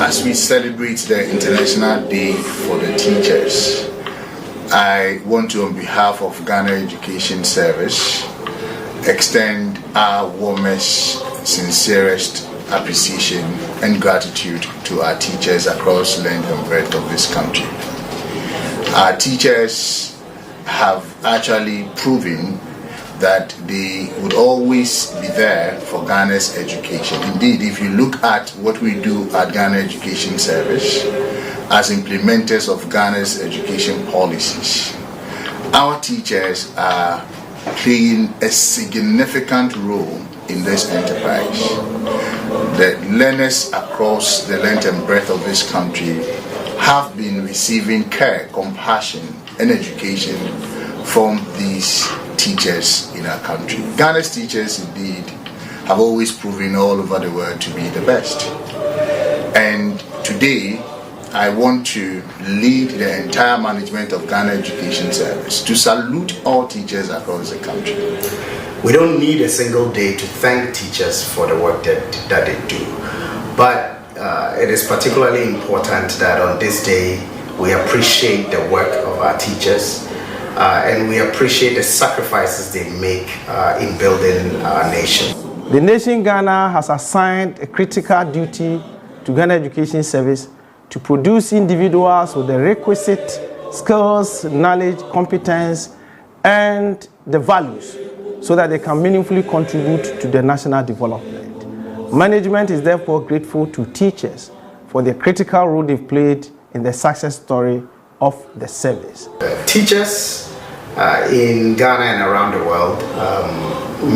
As we celebrate the International Day for the Teachers, I want to, on behalf of Ghana Education Service, extend our warmest, sincerest appreciation and gratitude to our teachers across length and breadth of this country. Our teachers have actually proven that they would always be there for Ghana's education. Indeed, if you look at what we do at Ghana Education Service as implementers of Ghana's education policies, our teachers are playing a significant role in this enterprise. The learners across the length and breadth of this country have been receiving care, compassion, and education from these teachers in our country. Ghana's teachers indeed have always proven all over the world to be the best. And today, I want to lead the entire management of Ghana Education Service to salute all teachers across the country. We don't need a single day to thank teachers for the work that they do. But it is particularly important that on this day, we appreciate the work of our teachers and we appreciate the sacrifices they make in building our nation. The nation Ghana has assigned a critical duty to Ghana Education Service to produce individuals with the requisite skills, knowledge, competence, and the values so that they can meaningfully contribute to the national development. Management is therefore grateful to teachers for the critical role they've played in the success story of the service. Teachers in Ghana and around the world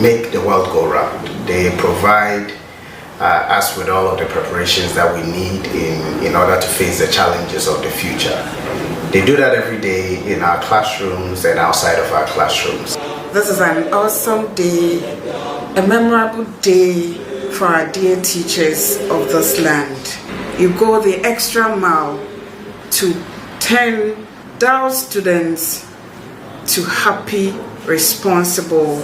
make the world go round. They provide us with all of the preparations that we need in order to face the challenges of the future. They do that every day in our classrooms and outside of our classrooms. This is an awesome day, a memorable day for our dear teachers of this land. You go the extra mile to turn dull students to happy, responsible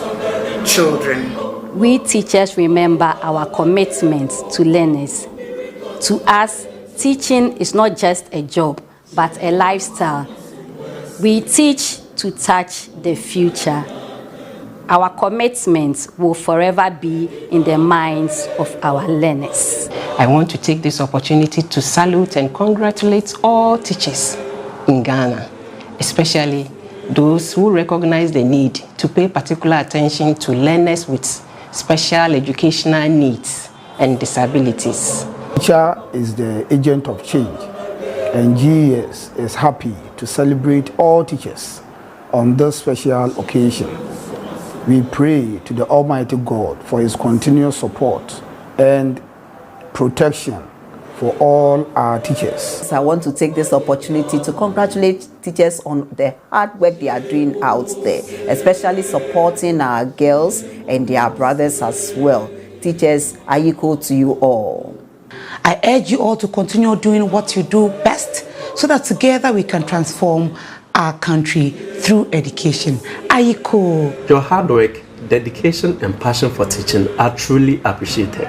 children. We teachers remember our commitment to learners. To us, teaching is not just a job, but a lifestyle. We teach to touch the future. Our commitment will forever be in the minds of our learners. I want to take this opportunity to salute and congratulate all teachers in Ghana, especially those who recognize the need to pay particular attention to learners with special educational needs and disabilities. Teacher is the agent of change, and GES is happy to celebrate all teachers on this special occasion. We pray to the Almighty God for His continuous support and protection for all our teachers. I want to take this opportunity to congratulate teachers on the hard work they are doing out there, especially supporting our girls and their brothers as well. Teachers, I equal to you all. I urge you all to continue doing what you do best so that together we can transform our country through education. Aiko. Your hard work, dedication, and passion for teaching are truly appreciated.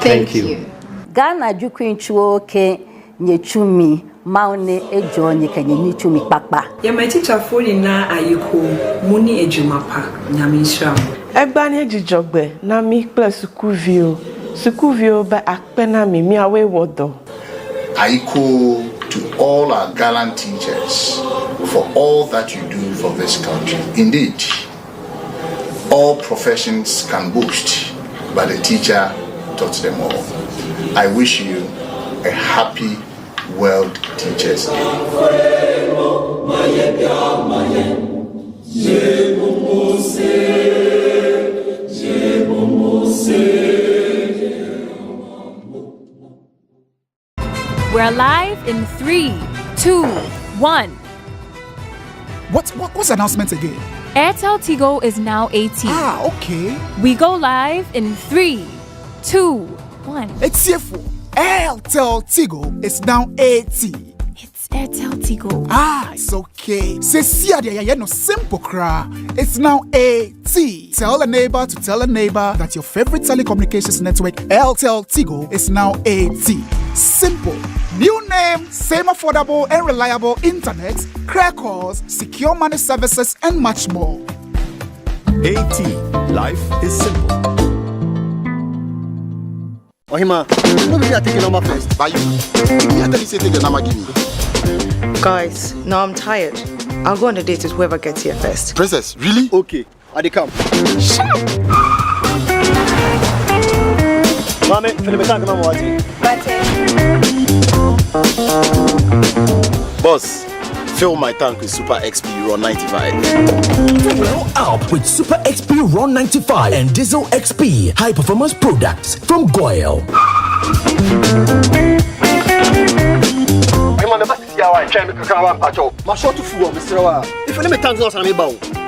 Thank you. Ghana jukwinchuo ke nyechumi maune ejo nyekanye nyechumi papa. Ya my teacher for na ayiko muni ejumapa nyamisha. Ebani ejijogbe na mi plus sukuvio ba akpena mi awe wodo. Ayiko to all our gallant teachers for all that you do for this country. Indeed, all professions can boast, but the teacher taught them all. I wish you a happy World Teachers Day. We're live in 3, 2, 1. What's the announcement again? Airtel Tigo is now 18. Ah, okay. We go live in 3, 2, 1. It's here for Airtel Tigo is now 80. It's Airtel Tigo. It's okay. Say, see, no simple cra. It's now 80. Tell a neighbor to tell a neighbor that your favorite telecommunications network, Airtel Tigo, is now 80. Simple. New name, same affordable and reliable internet, clear calls, secure money services, and much more. 80. Life is simple. Ohima, no be I take your number first. By you. You tell me say take your number, give me. Guys, now I'm tired. I'll go on a date with whoever gets here first. Princess, really? Okay, I dey come. Shut up! Mame, Philip, can't come on. Boss, fill my tank with Super XP Raw 95. Fill up with Super XP Raw 95 and Diesel XP high performance products from Goyle.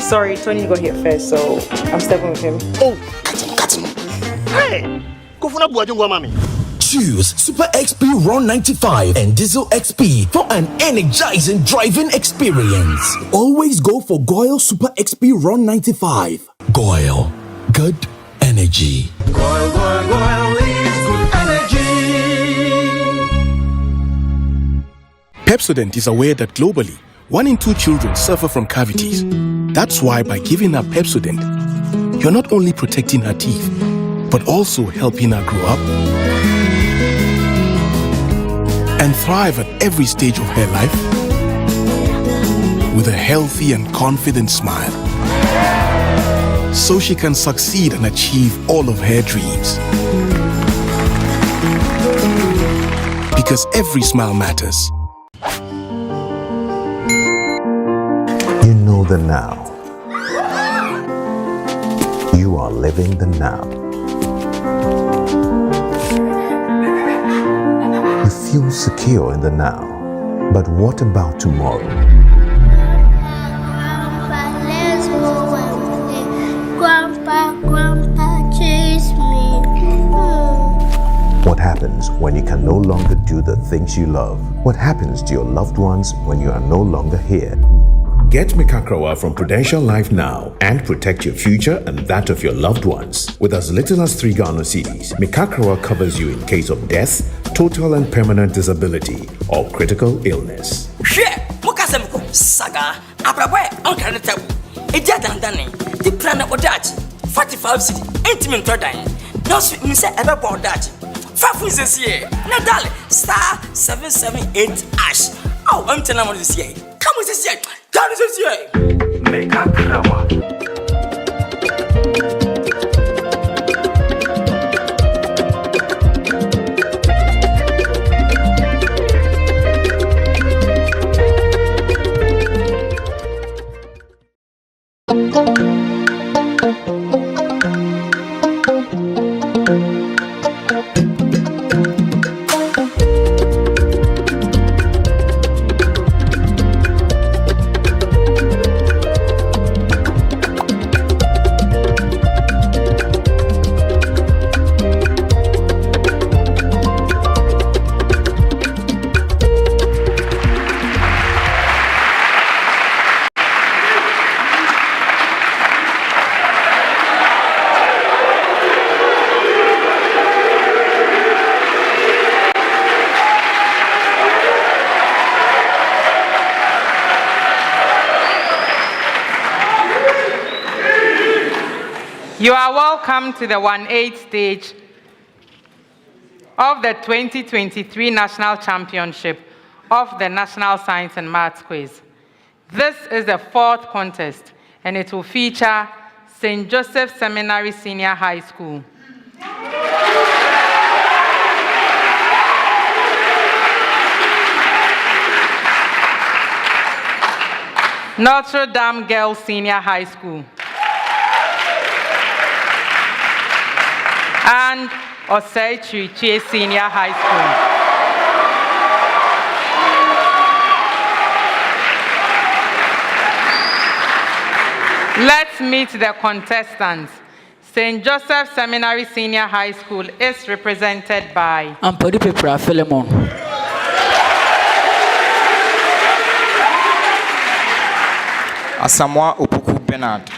Sorry, Tony got here first, so I'm stepping with him. Oh, cut him. Hey, go for mommy. Choose Super XP Raw 95 and Diesel XP for an energizing driving experience. Always go for Goyle Super XP Raw 95. Goyle, good energy. Goyle is good energy. Pepsodent is aware that globally, 1 in 2 children suffer from cavities. That's why by giving her Pepsodent, you're not only protecting her teeth, but also helping her grow up and thrive at every stage of her life with a healthy and confident smile, so she can succeed and achieve all of her dreams. Because every smile matters. You know the now. You are living the now. You feel secure in the now. But what about tomorrow? Grandpa, chase me. What happens when you can no longer do the things you love? What happens to your loved ones when you are no longer here? Get Mikakrawa from Prudential Life now and protect your future and that of your loved ones. With as little as 3 Ghana cedis, Mikakrawa covers you in case of death, total and permanent disability, or critical illness. Saga, Abraboy, Uncle Tabu, a Jadandani, the plan of Dutch, 45 city, intimate Trodine, no sweet Miss ever bought Dutch. 5 weeks this year, Nadal, star 778 ash. Oh, I'm telling you this year. Come with this year, come with this year. Make a crowd. You are welcome to the 1/8 stage of the 2023 National Championship of the National Science and Maths Quiz. This is the 4th contest, and it will feature St. Joseph Seminary Senior High School. Notre Girls Senior High School. And Osei Kyeretwie Shs Senior High School. Let's meet the contestants. St. Joseph Seminary Senior High School is represented by Ampodi Pepra Philemon. Asamoah Opoku Bernard.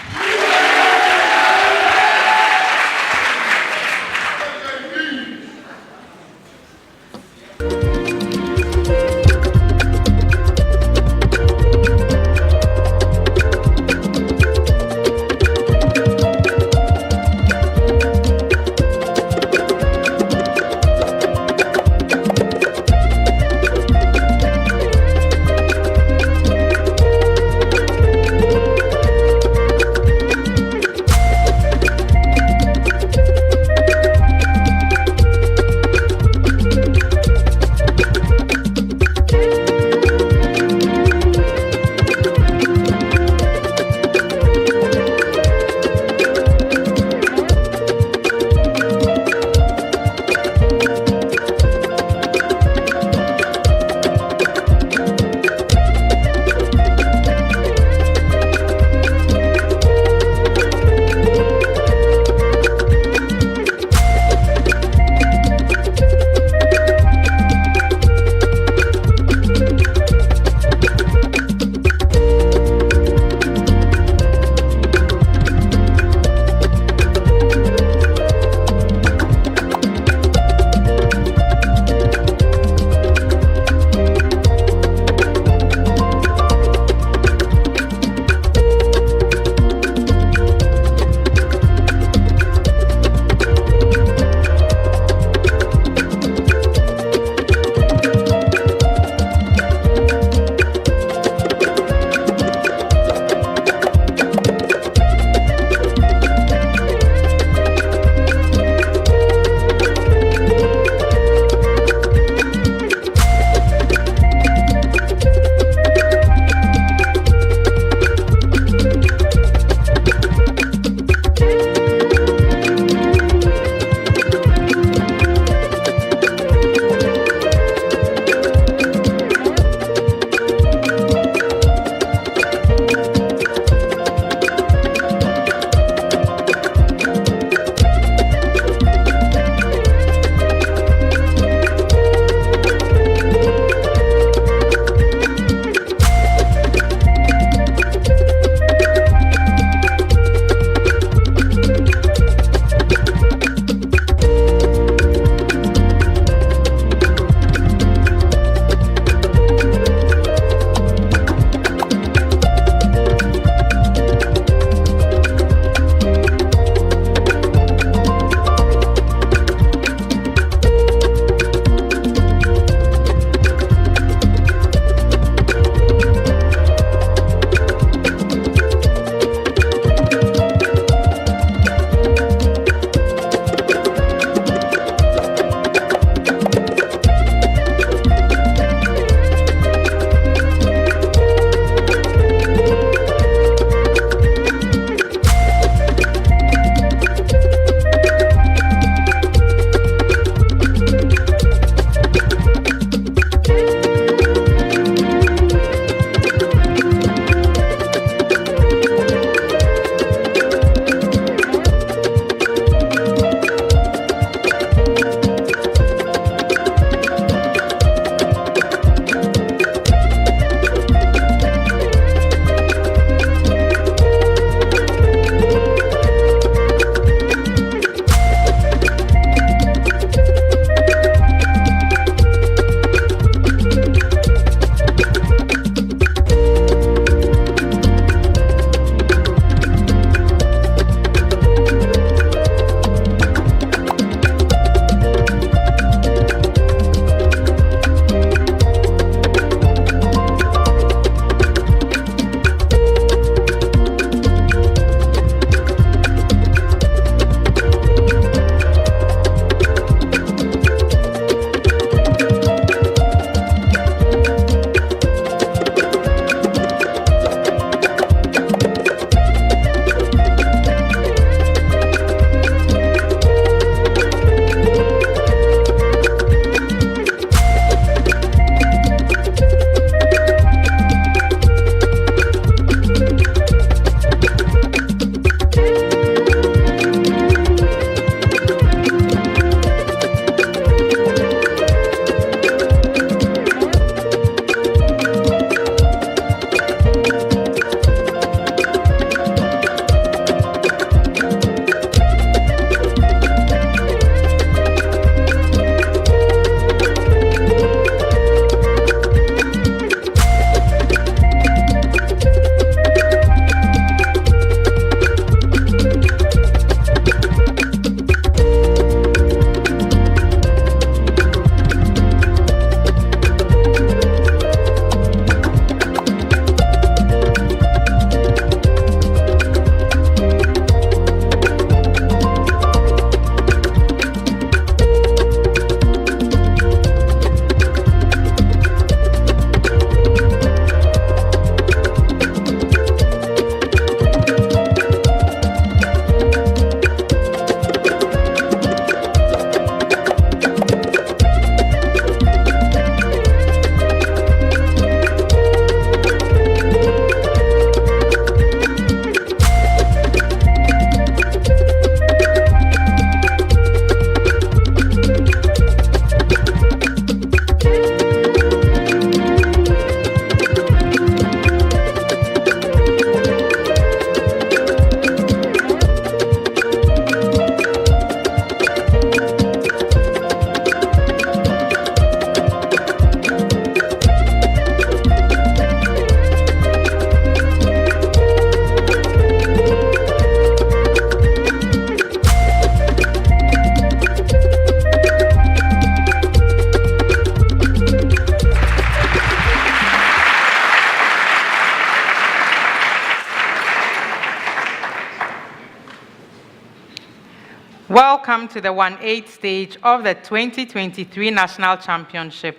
Welcome to the 1/8 stage of the 2023 National Championship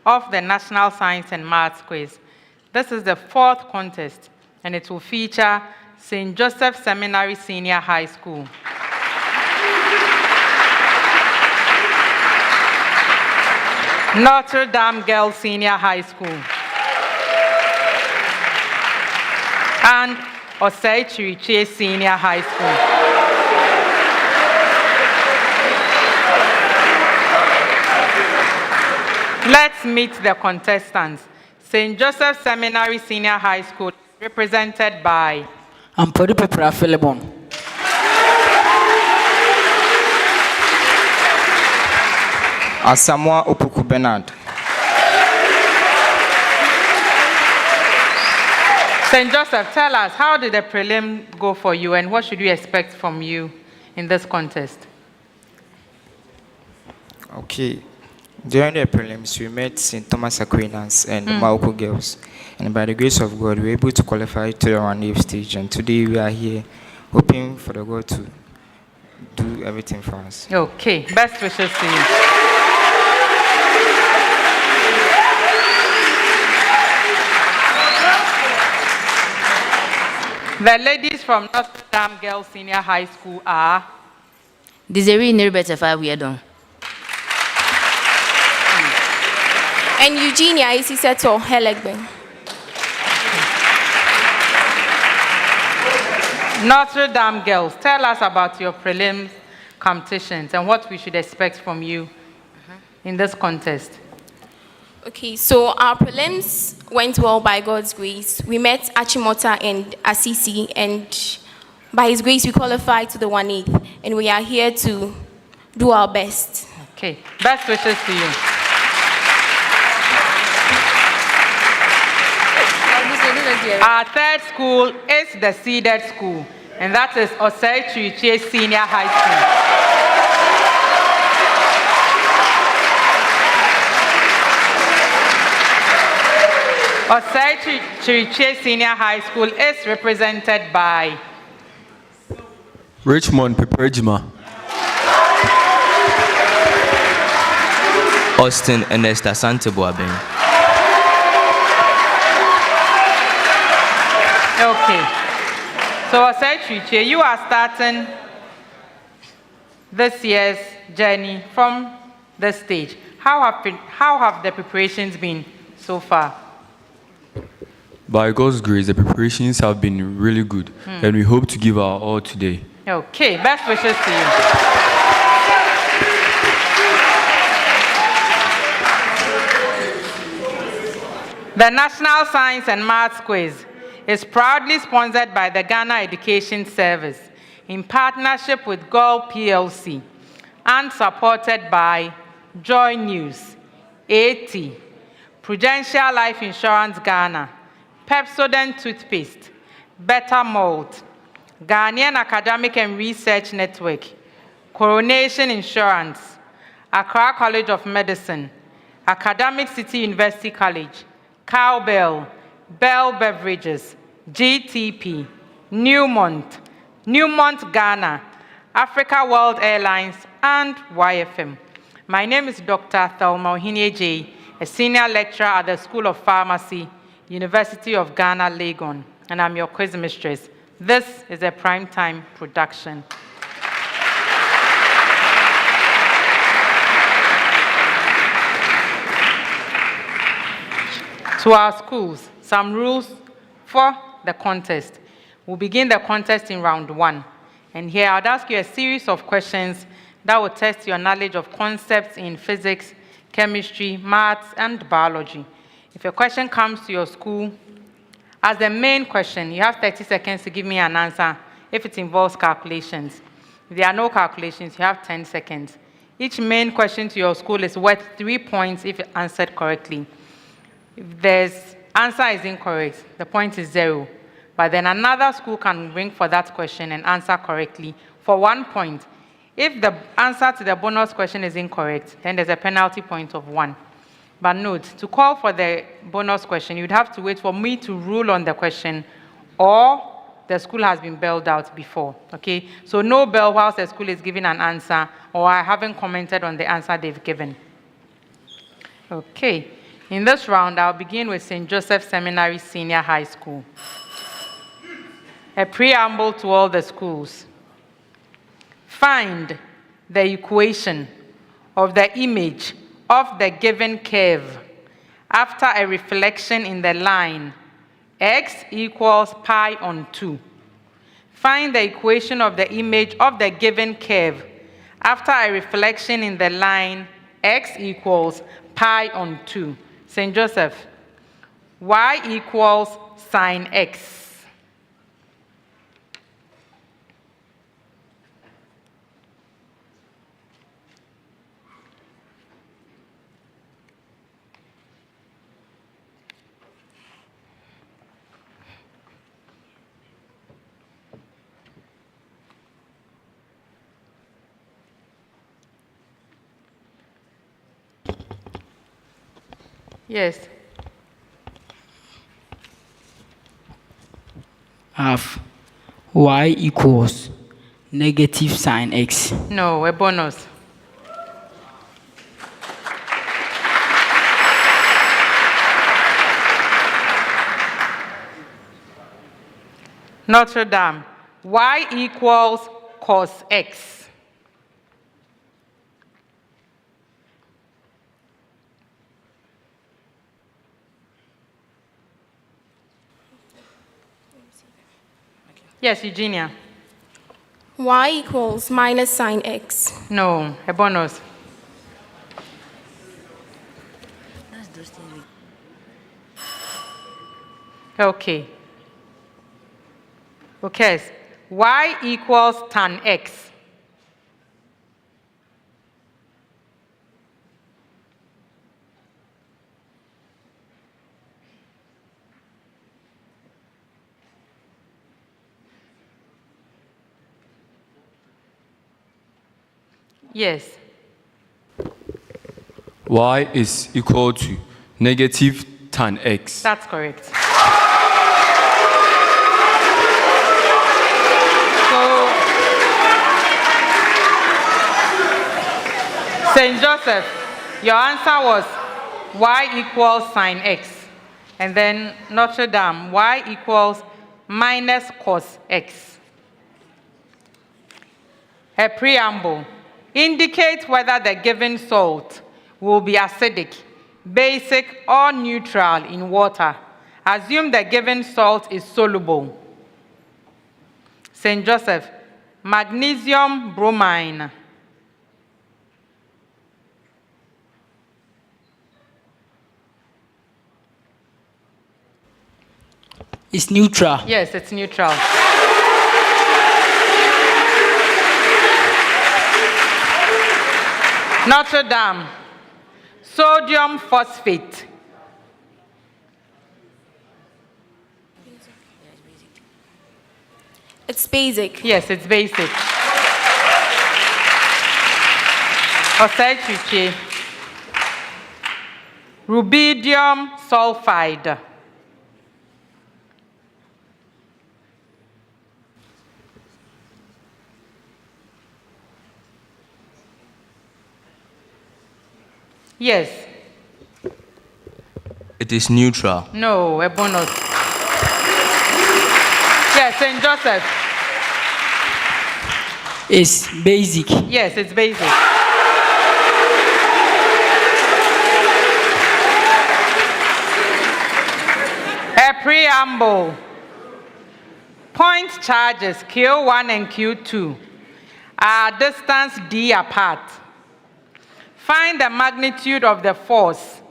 of the National Science and Maths Quiz. This is the 4th contest, and it will feature St. Joseph Seminary Senior High School. Notre Dame Girls Senior High School. And Osei Kyeretwie Shs Senior High School. Let's meet the contestants. St. Joseph Seminary Senior High School, represented by Ampori Pepra Philibon. Asamoah Opoku Bernard. St. Joseph, tell us, how did the prelim go for you and what should we expect from you in this contest? Okay. During the prelims, we met St. Thomas Aquinas and Maoko girls. And by the grace of God, we were able to qualify to the 1/8 stage. And today we are here hoping for the God to do everything for us. Okay, best wishes to you. The ladies from Notre Dame Girls Senior High School are Desiree Nirbetefa Weedon. And Eugenia Isiseto Helegbe. Notre Dame Girls, tell us about your prelims competitions and what we should expect from you in this contest. Okay, so our prelims went well by God's grace. We met Achimota and Asisi, and by His grace we qualified to the 1/8, and we are here to do our best. Okay, best wishes to you. Our 3rd school is the seeded school, and that is Osei Kyeretwie Senior High School. Osei Kyeretwie Senior High School is represented by Richmond Peperjima. Austin Ernest Asante Boabeng. Okay. So Osei Kyeretwie, you are starting this year's journey from this stage. How have the preparations been so far? By God's grace, the preparations have been really good, and we hope to give our all today. Okay, best wishes to you. The National Science and Maths Quiz is proudly sponsored by the Ghana Education Service in partnership with GOL PLC and supported by Joy News, AT, Prudential Life Insurance Ghana, Pepsodent Toothpaste, Better Malt, Ghanaian Academic and Research Network, Coronation Insurance, Accra College of Medicine, Academic City University College, Cowbell, Bell Beverages, GTP, Newmont Ghana, Africa World Airlines, and YFM. My name is Dr. Thelma Ohinie J, a senior lecturer at the School of Pharmacy, University of Ghana, Legon, and I'm your quiz mistress. This is a primetime production. To our schools, some rules for the contest. We'll begin the contest in round 1. And here I'll ask you a series of questions that will test your knowledge of concepts in physics, chemistry, maths, and biology. If a question comes to your school as the main question, you have 30 seconds to give me an answer if it involves calculations. If there are no calculations, you have 10 seconds. Each main question to your school is worth 3 points if answered correctly. If the answer is incorrect, the point is 0. But then another school can ring for that question and answer correctly for 1 point. If the answer to the bonus question is incorrect, then there's a penalty point of 1. But note, to call for the bonus question, you'd have to wait for me to rule on the question or the school has been bailed out before, okay? So no bell whilst the school is giving an answer, or I haven't commented on the answer they've given. Okay, in this round, I'll begin with St. Joseph Seminary Senior High School. A preamble to all the schools. Find the equation of the image of the given curve after a reflection in the line x equals pi on 2. Find the equation of the image of the given curve after a reflection in the line x equals pi on 2. St. Joseph, y equals sine x. Yes. Have y equals negative sine x. No, a bonus. Notre Dame, y equals cos x. Yes, Eugenia. Y equals minus sine x. No, a bonus. Okay. Okay. Y equals tan x. Yes. Y is equal to negative tan x. That's correct. So, St. Joseph, your answer was y equals sine x. And then Notre Dame, y equals minus cos x. A preamble. Indicate whether the given salt will be acidic, basic, or neutral in water. Assume the given salt is soluble. St. Joseph, magnesium bromine. It's neutral. Yes, it's neutral. Notre Dame, sodium phosphate. It's basic. Yes, it's basic. Osei Kyeretwie Shs, rubidium sulfide. Yes. It is neutral. No, a bonus. Yes, St. Joseph. It's basic. Yes, it's basic. A preamble. Point charges Q1 and Q2 are distance d apart. Find the magnitude of the force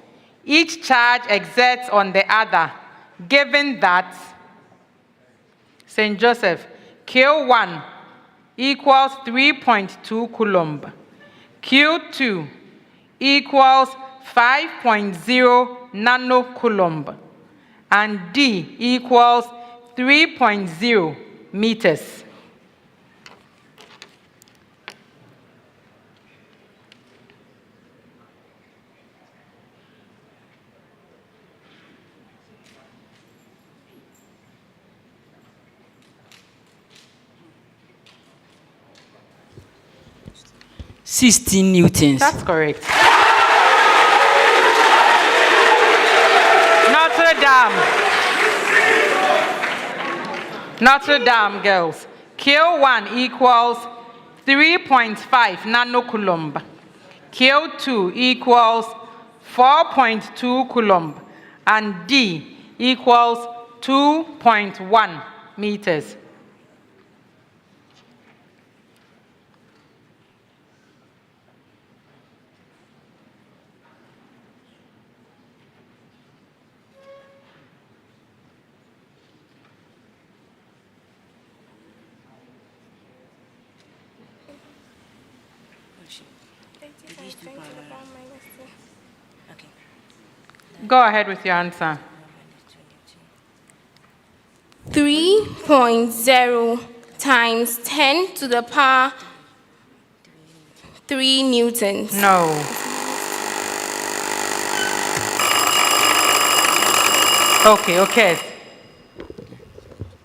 each charge exerts on the other, given that St. Joseph, Q1 equals 3.2 coulomb, Q2 equals 5.0 nanocoulomb, and D equals 3.0 meters. 16 newtons. That's correct. Notre Dame. Notre Dame, girls. Q1 equals 3.5 nanocoulomb. Q2 equals 4.2 coulomb. And D equals 2.1 meters. Go ahead with your answer. 3.0 times 10 to the power 3 newtons. No. Okay.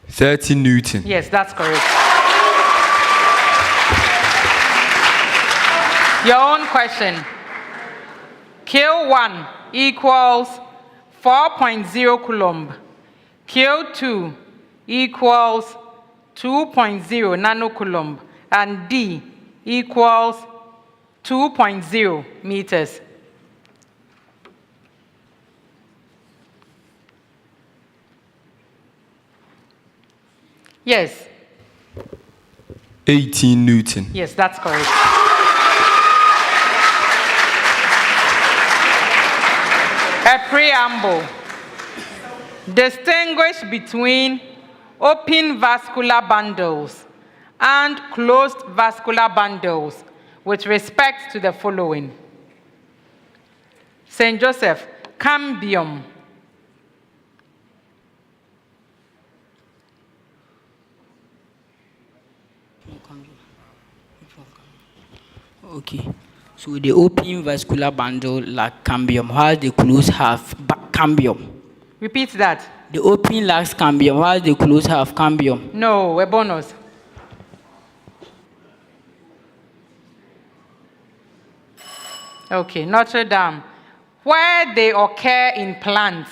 30 Newton. Yes, that's correct. Your own question. Q1 equals 4.0 coulomb. Q2 equals 2.0 nanocoulomb. And D equals 2.0 meters. Yes. 18 Newton. Yes, that's correct. A preamble. Distinguish between open vascular bundles and closed vascular bundles with respect to the following. St. Joseph, cambium. Okay. So the open vascular bundle lack cambium, while the closed have cambium. Repeat that. The open lacks cambium, while the closed have cambium. No, a bonus. Okay, Notre Dame. Where they occur in plants.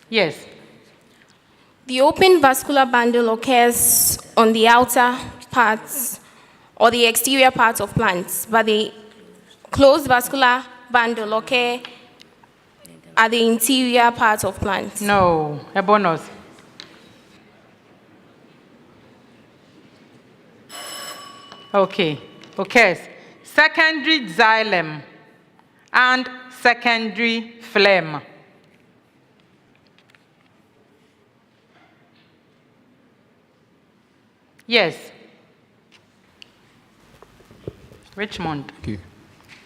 Yes. The open vascular bundle occurs on the outer parts or the exterior parts of plants, but the closed vascular bundle occurs at the interior parts of plants. No, a bonus. Okay, secondary xylem and secondary phlegm. Yes. Richmond. Okay.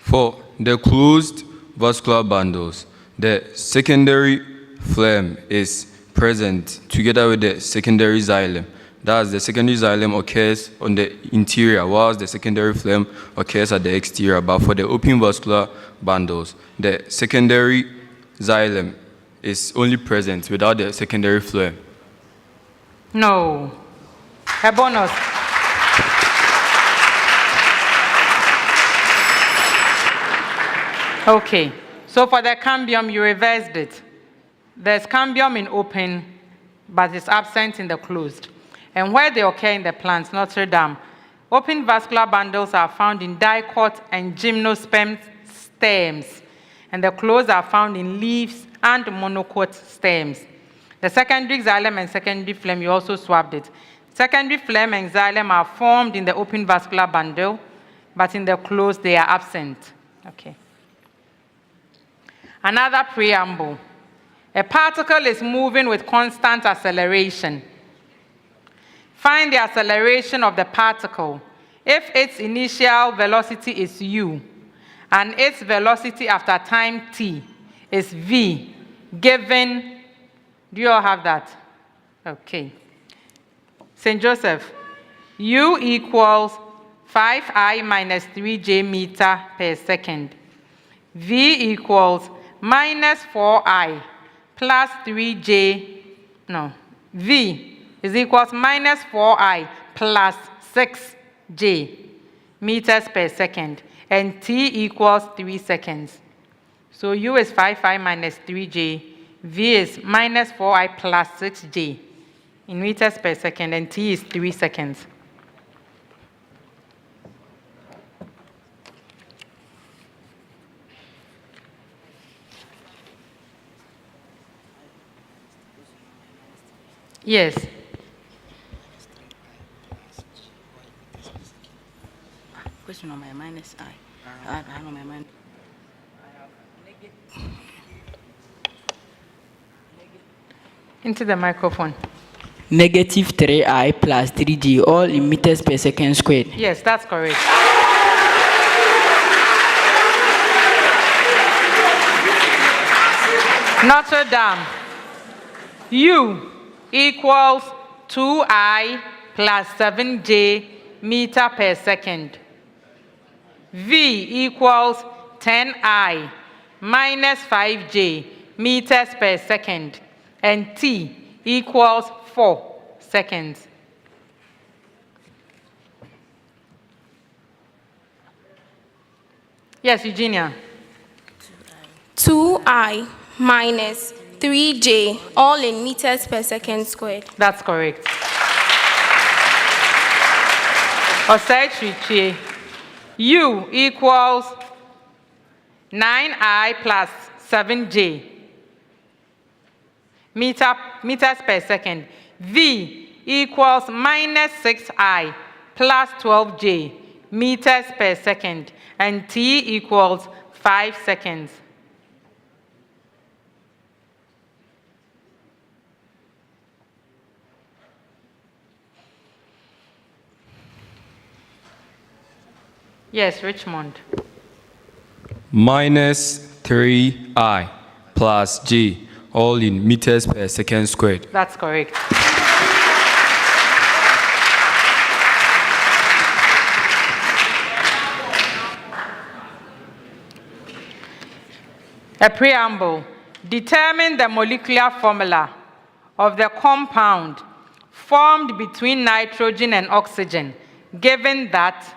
For the closed vascular bundles, the secondary phlegm is present together with the secondary xylem. Thus, the secondary xylem occurs on the interior, whilst the secondary phlegm occurs at the exterior. But for the open vascular bundles, the secondary xylem is only present without the secondary phlegm. No. A bonus. Okay. So for the cambium, you reversed it. There's cambium in open, but it's absent in the closed. And where they occur in the plants, Notre Dame, open vascular bundles are found in dicot and gymnosperm stems, and the closed are found in leaves and monocot stems. The secondary xylem and secondary phlegm, you also swapped it. Secondary phlegm and xylem are formed in the open vascular bundle, but in the closed, they are absent. Okay. Another preamble. A particle is moving with constant acceleration. Find the acceleration of the particle if its initial velocity is u and its velocity after time t is v, given, do you all have that? Okay. St. Joseph, u equals 5I minus 3j meter per second. V equals minus 4I plus 3j, no, v is equals minus 4I plus 6j meters per second, and t equals 3 seconds. So u is 5I minus 3j, v is minus 4I plus 6j in meters per second, and t is 3 seconds. Yes. Question on my minus I. I know my minus. Into the microphone. Negative 3I plus 3G, all in meters per second squared. Yes, that's correct. Notre Dame. U equals 2I plus 7j meter per second. V equals 10I minus 5j meters per second. And t equals 4 seconds. Yes, Eugenia. 2I minus 3j, all in meters per second squared. That's correct. Osei Kyeretwie Shs. U equals 9I plus 7j meters per second. V equals minus 6I plus 12j meters per second. And t equals 5 seconds. Yes, Richmond. Minus 3I plus j, all in meters per second squared. That's correct. A preamble. Determine the molecular formula of the compound formed between nitrogen and oxygen, given that.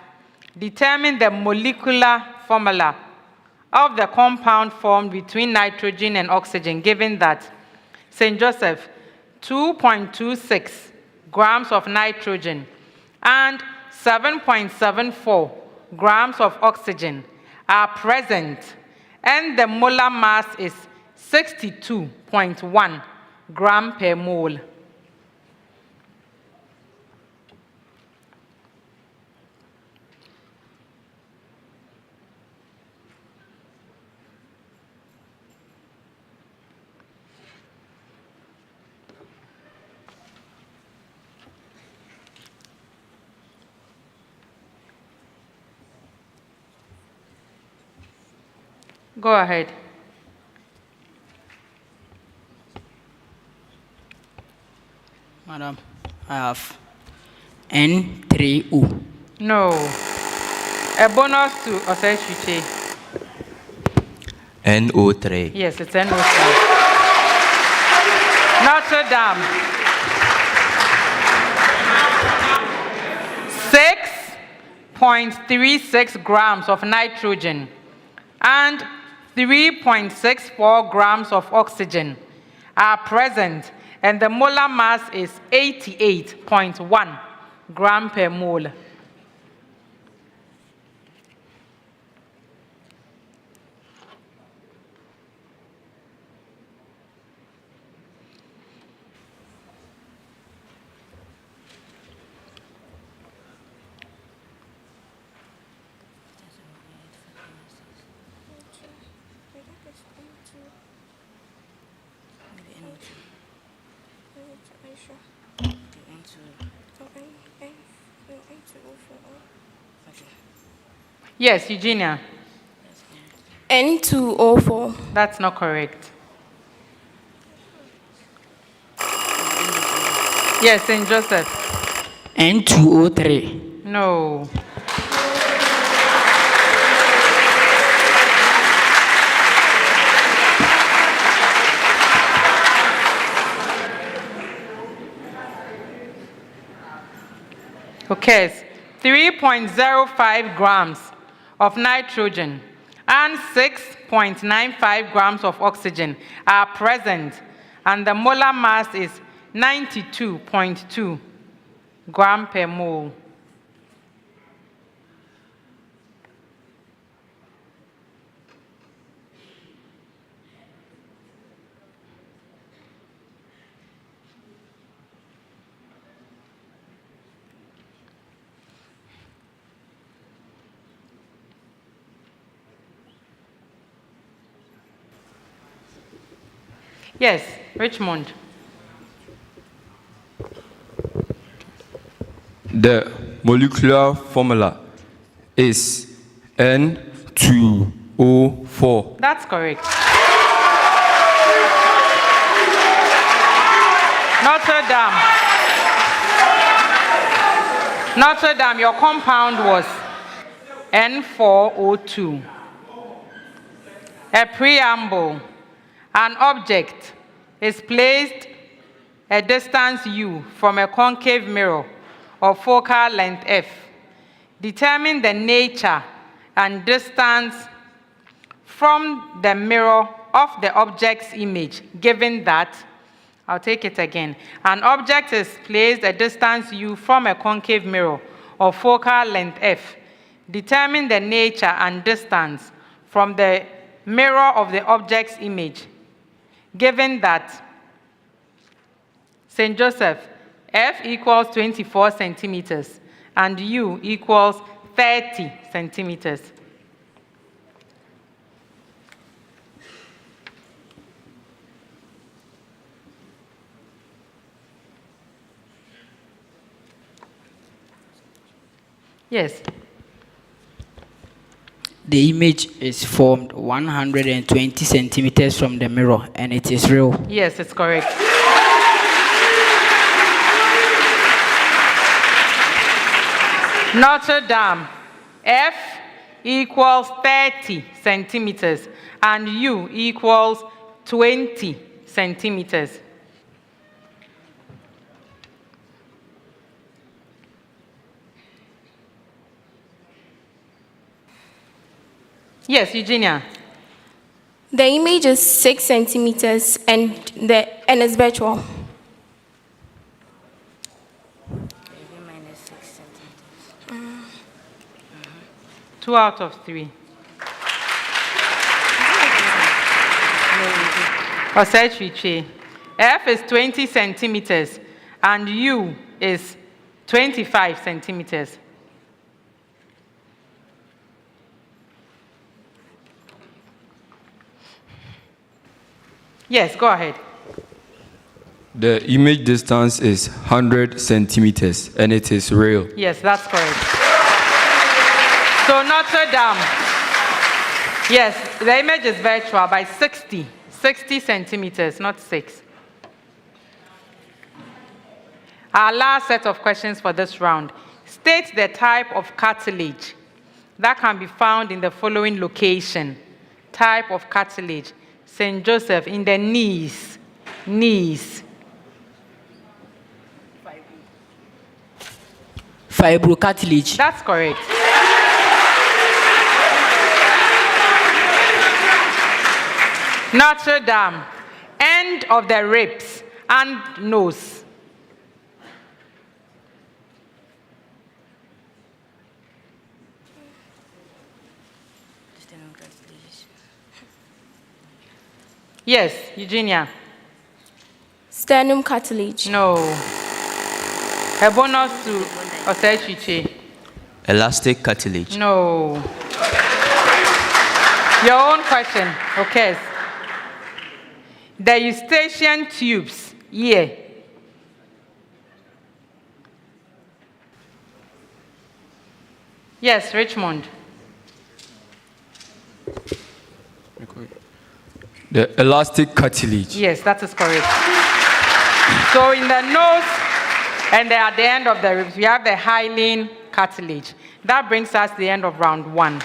Determine the molecular formula of the compound formed between nitrogen and oxygen, given that St. Joseph, 2.26 grams of nitrogen and 7.74 grams of oxygen are present, and the molar mass is 62.1 gram per mole. Go ahead. Madam, I have N3O. No. A bonus to Osei Kyeretwie Shs. NO3. Yes, it's NO3. Notre Dame. 6.36 grams of nitrogen and 3.64 grams of oxygen are present, and the molar mass is 88.1 gram per mole. Yes, Eugenia. N2O4. That's not correct. Yes, St. Joseph. N2O3. No. occurs 3.05 grams of nitrogen and 6.95 grams of oxygen are present, and the molar mass is 92.2 gram per mole. Yes, Richmond. The molecular formula is N2O4. That's correct. Notre Dame, your compound was N4O2. A preamble. An object is placed a distance u from a concave mirror of focal length f. Determine the nature and distance from the mirror of the object's image, given that, I'll take it again, an object is placed a distance u from a concave mirror of focal length f. Determine the nature and distance from the mirror of the object's image, given that St. Joseph, F equals 24 centimeters and U equals 30 centimeters. Yes. The image is formed 120 centimeters from the mirror, and it is real. Yes, it's correct. Notre Dame, F equals 30 centimeters and U equals 20 centimeters. Yes, Eugenia. The image is 6 centimeters and it's virtual. 2 out of 3. Osei Kyeretwie Shs. F is 20 centimeters and U is 25 centimeters. Yes, go ahead. The image distance is 100 centimeters and it is real. Yes, that's correct. So Notre Dame, yes, the image is virtual by 60 centimeters, not 6. Our last set of questions for this round. State the type of cartilage that can be found in the following location. Type of cartilage. St. Joseph, in the knees. Fibrocartilage. That's correct. Notre Dame, end of the ribs and nose. Yes, Eugenia. Sternum cartilage. No. A bonus to Osei Kyeretwie Shs. Elastic cartilage. No. Your own question. Okay. The eustachian tubes. Yeah. Yes, Richmond. The elastic cartilage. Yes, that is correct. So in the nose and at the end of the ribs, we have the hyaline cartilage. That brings us to the end of round 1.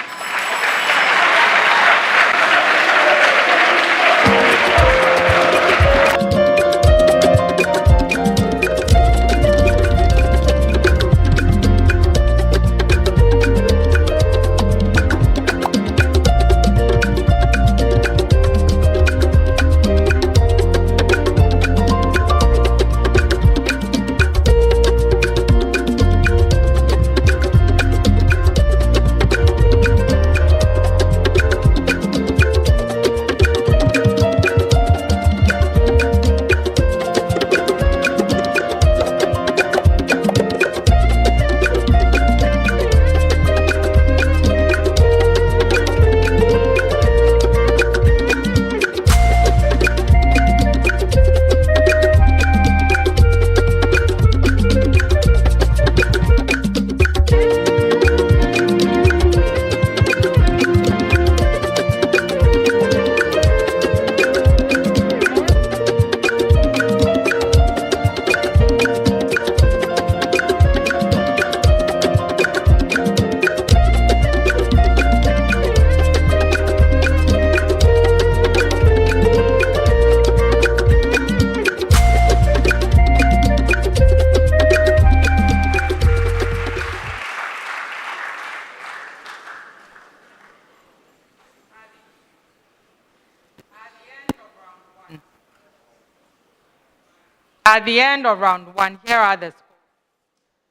At the end of round 1, here are the scores.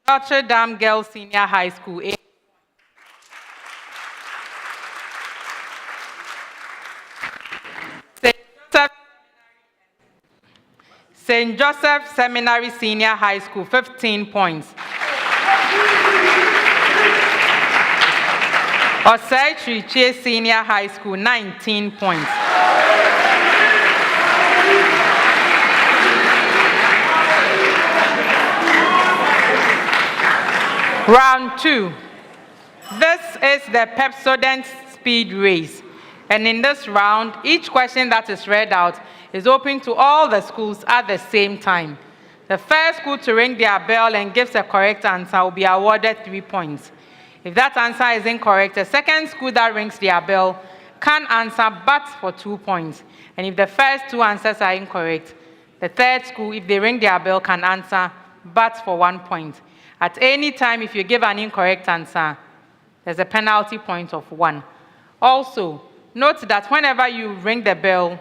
Notre Dame Girls Senior High School, St. Joseph Seminary Senior High School, 15 points. Osei Kyeretwie Shs Senior High School, 19 points. Round 2. This is the Pepsodent speed race. And in this round, each question that is read out is open to all the schools at the same time. The first school to ring their bell and gives a correct answer will be awarded 3 points. If that answer is incorrect, the second school that rings their bell can answer but for 2 points. And if the first 2 answers are incorrect, the third school, if they ring their bell, can answer but for 1 point. At any time, if you give an incorrect answer, there's a penalty point of 1. Also, note that whenever you ring the bell,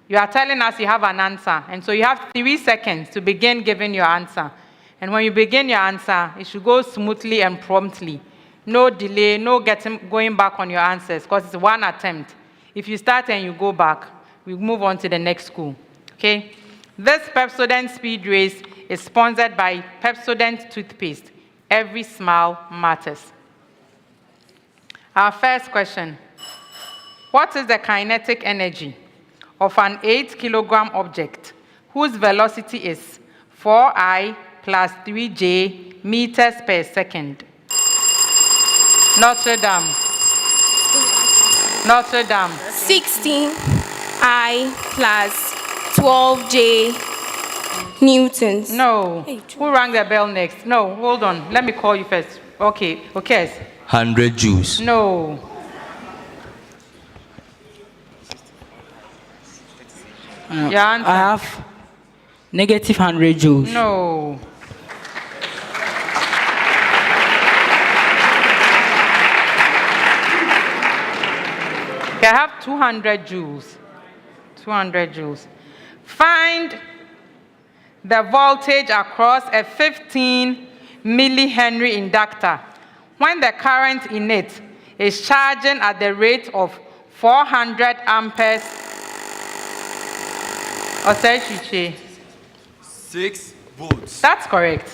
you are telling us you have an answer. And so you have 3 seconds to begin giving your answer. And when you begin your answer, it should go smoothly and promptly. No delay, no going back on your answers, because it's 1 attempt. If you start and you go back, we move on to the next school. Okay? This Pepsodent speed race is sponsored by Pepsodent toothpaste. Every smile matters. Our first question. What is the kinetic energy of an 8-kilogram object whose velocity is 4I plus 3J meters per second? Notre Dame. Notre Dame. 16I plus 12J newtons. No. Who rang the bell next? No, hold on. Let me call you first. Okay. Okay. 100 joules. No. I have negative 100 joules. No. I have 200 joules. 200 joules. Find the voltage across a 15 millihenry inductor when the current in it is charging at the rate of 400 amperes. Osei Kyeretwie. 6 volts. That's correct.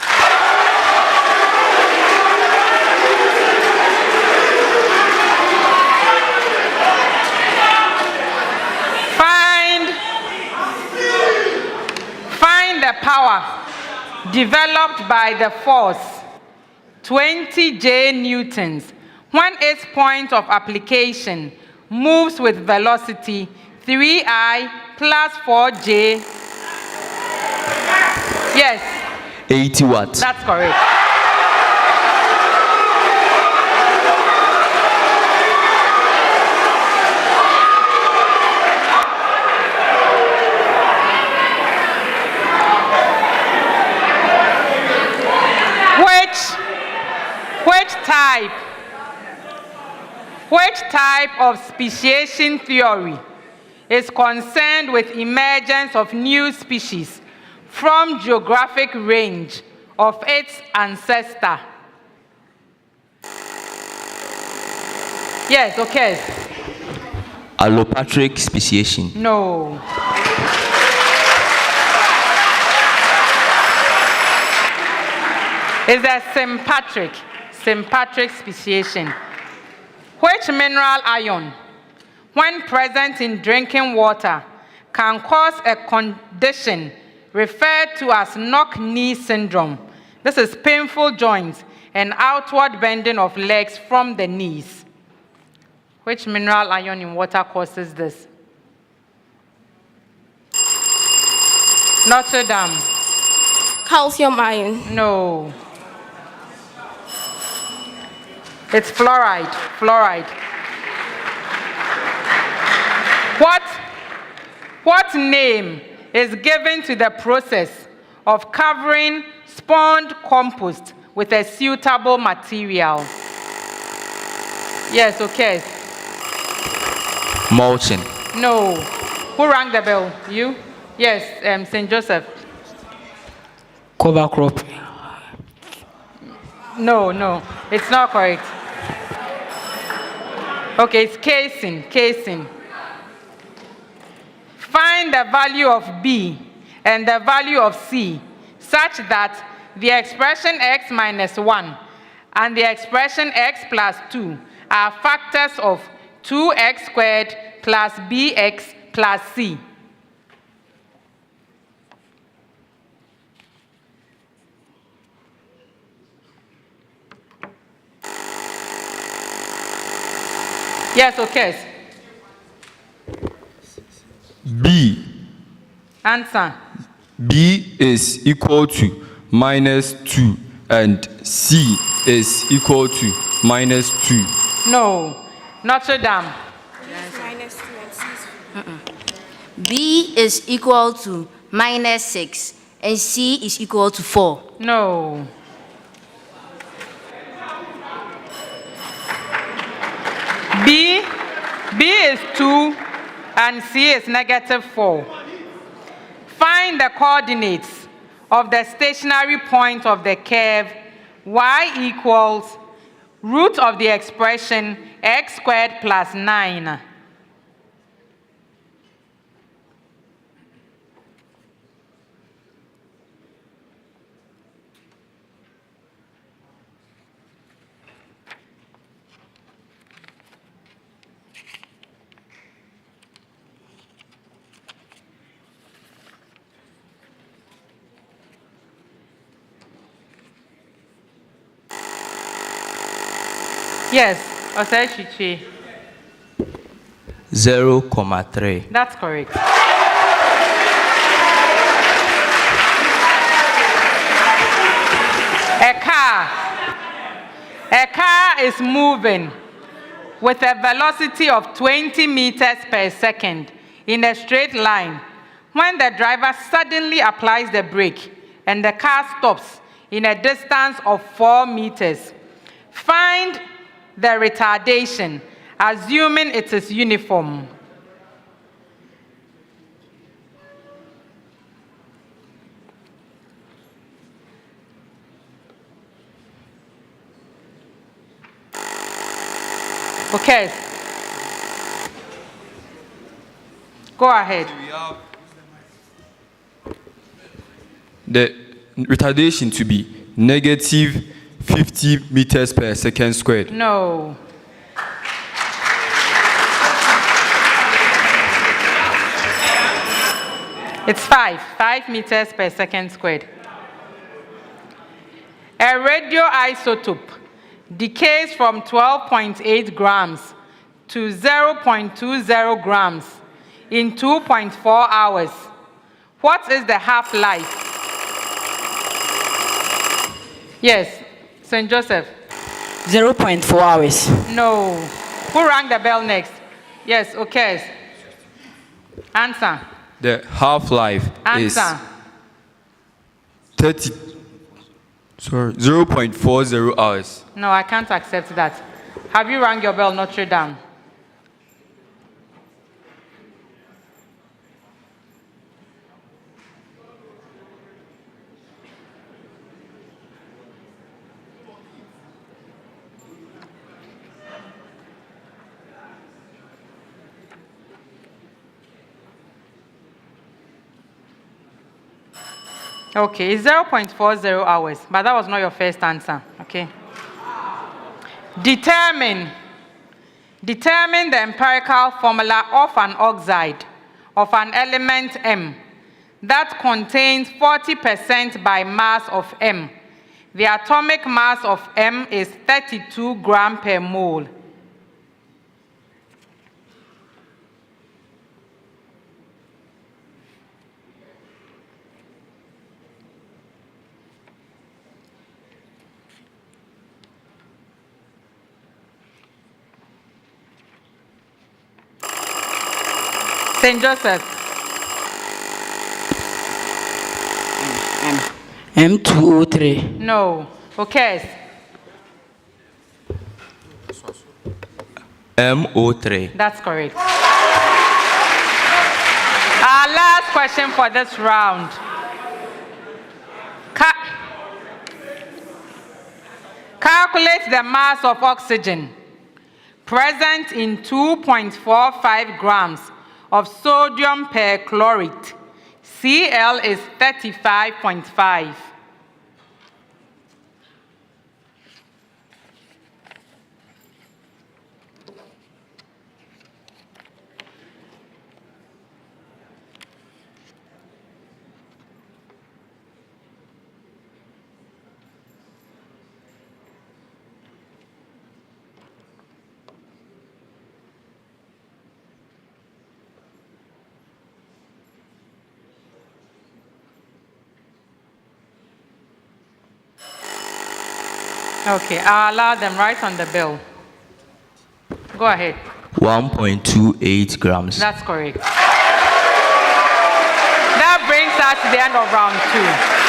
Find the power developed by the force 20 J newtons when its point of application moves with velocity 3I plus 4J. Yes. 80 watts. That's correct. Which type of speciation theory is concerned with emergence of new species from geographic range of its ancestor? Yes, okay. Allopatric speciation. No. It's a sympatric speciation. Which mineral ion, when present in drinking water, can cause a condition referred to as knock-knee syndrome? This is painful joints and outward bending of legs from the knees. Which mineral ion in water causes this? Notre Dame. Calcium ion. No. It's fluoride. Fluoride. What name is given to the process of covering spawned compost with a suitable material? Yes, okay. Mulching. No. Who rang the bell? You? Yes, St. Joseph. Cover crop. No, it's not correct. Okay, it's casing. Find the value of B and the value of C such that the expression x minus 1 and the expression x plus 2 are factors of 2x squared plus bx plus c. Yes, okay. B. Answer. B is equal to minus 2 and C is equal to minus 2. No. Notre Dame. Minus 2 and C is B is equal to minus 6 and C is equal to 4. No. B is 2 and C is negative 4. Find the coordinates of the stationary point of the curve y equals root of the expression x squared plus 9. Yes, Osei Kyeretwie. 0.3. That's correct. A car is moving with a velocity of 20 meters per second in a straight line when the driver suddenly applies the brake and the car stops in a distance of 4 meters. Find the retardation, assuming it is uniform. Okay. Go ahead. The retardation to be negative 50 meters per second squared. No. It's 5 meters per second squared. A radioisotope decays from 12.8 grams to 0.20 grams in 2.4 hours. What is the half-life? Yes, St. Joseph. 0.4 hours. No. Who rang the bell next? Yes, okay. Answer. The half-life is Answer. 0.40 hours. No, I can't accept that. Have you rang your bell, Notre Dame? Okay, it's 0.40 hours, but that was not your first answer, okay? Determine the empirical formula of an oxide of an element M that contains 40% by mass of M. The atomic mass of M is 32 grams per mole. St. Joseph. M2O3. No. Okay. MO3. That's correct. Our last question for this round. Calculate the mass of oxygen present in 2.45 grams of sodium perchlorate. Cl is 35.5. Okay, I'll allow them right on the bill. Go ahead. 1.28 grams. That's correct. That brings us to the end of round 2.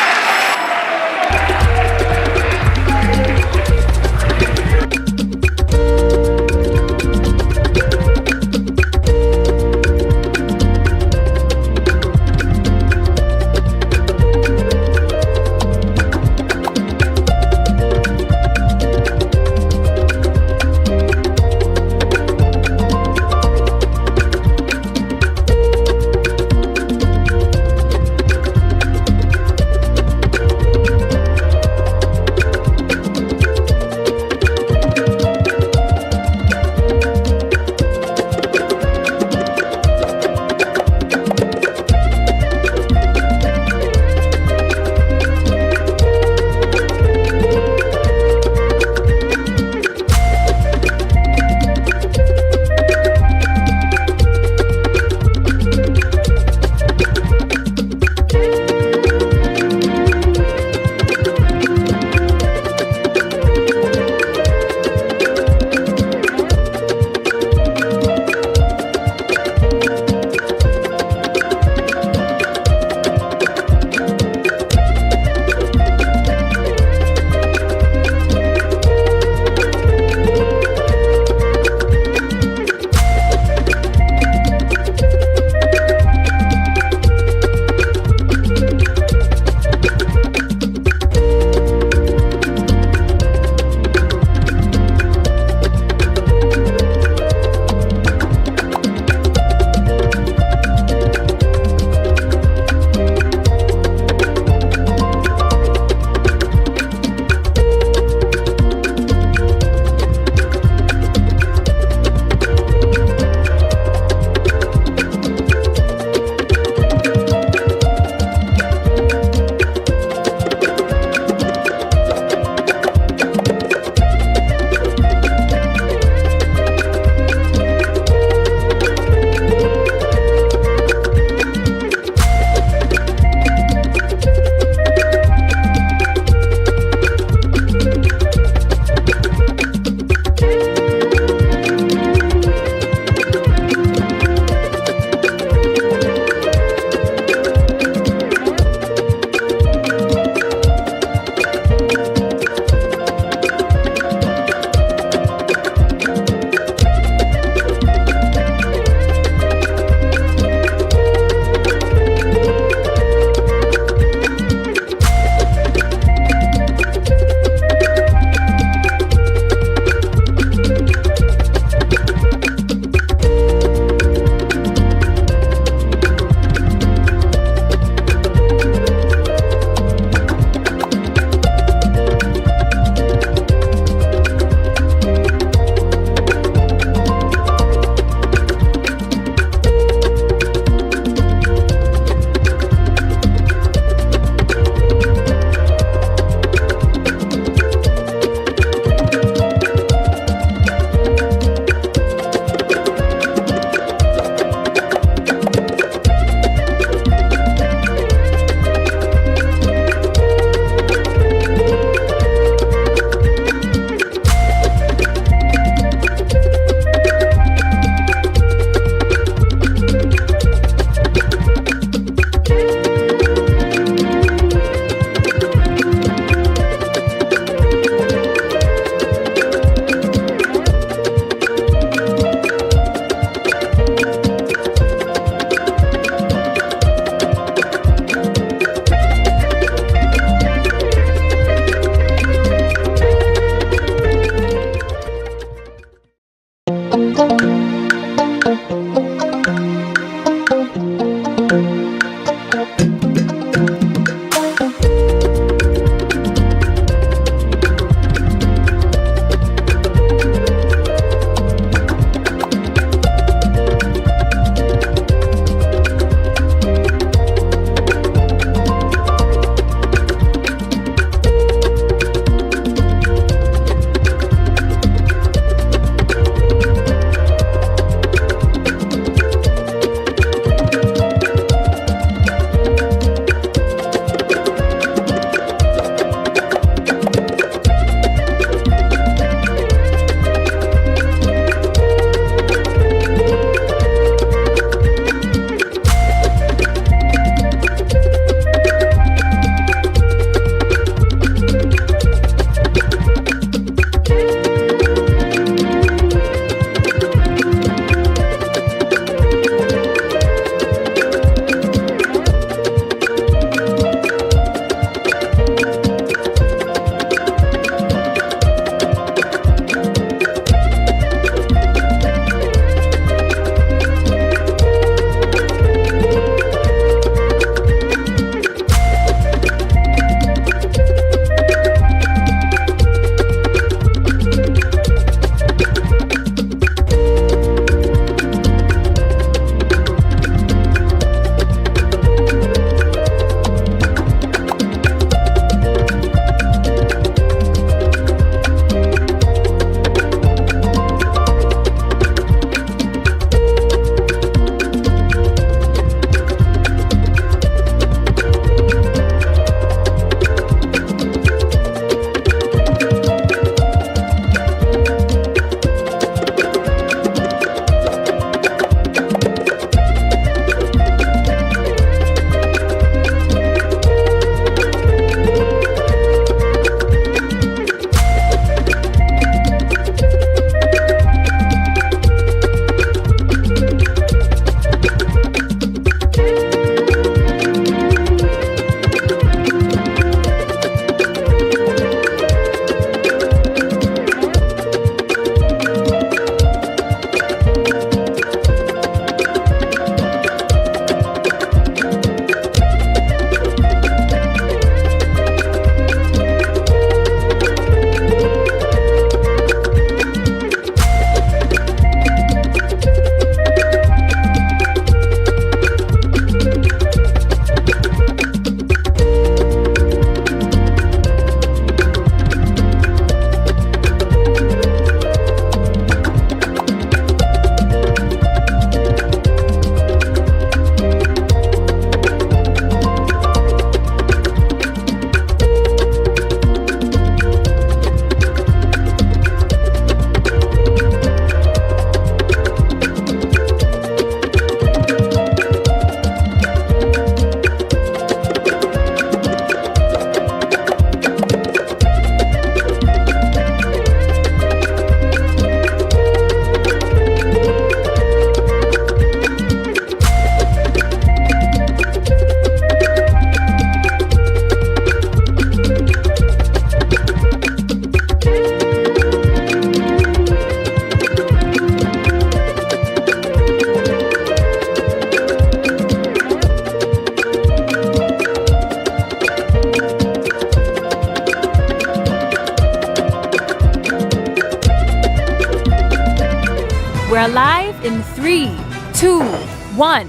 We're live in 3, 2, 1.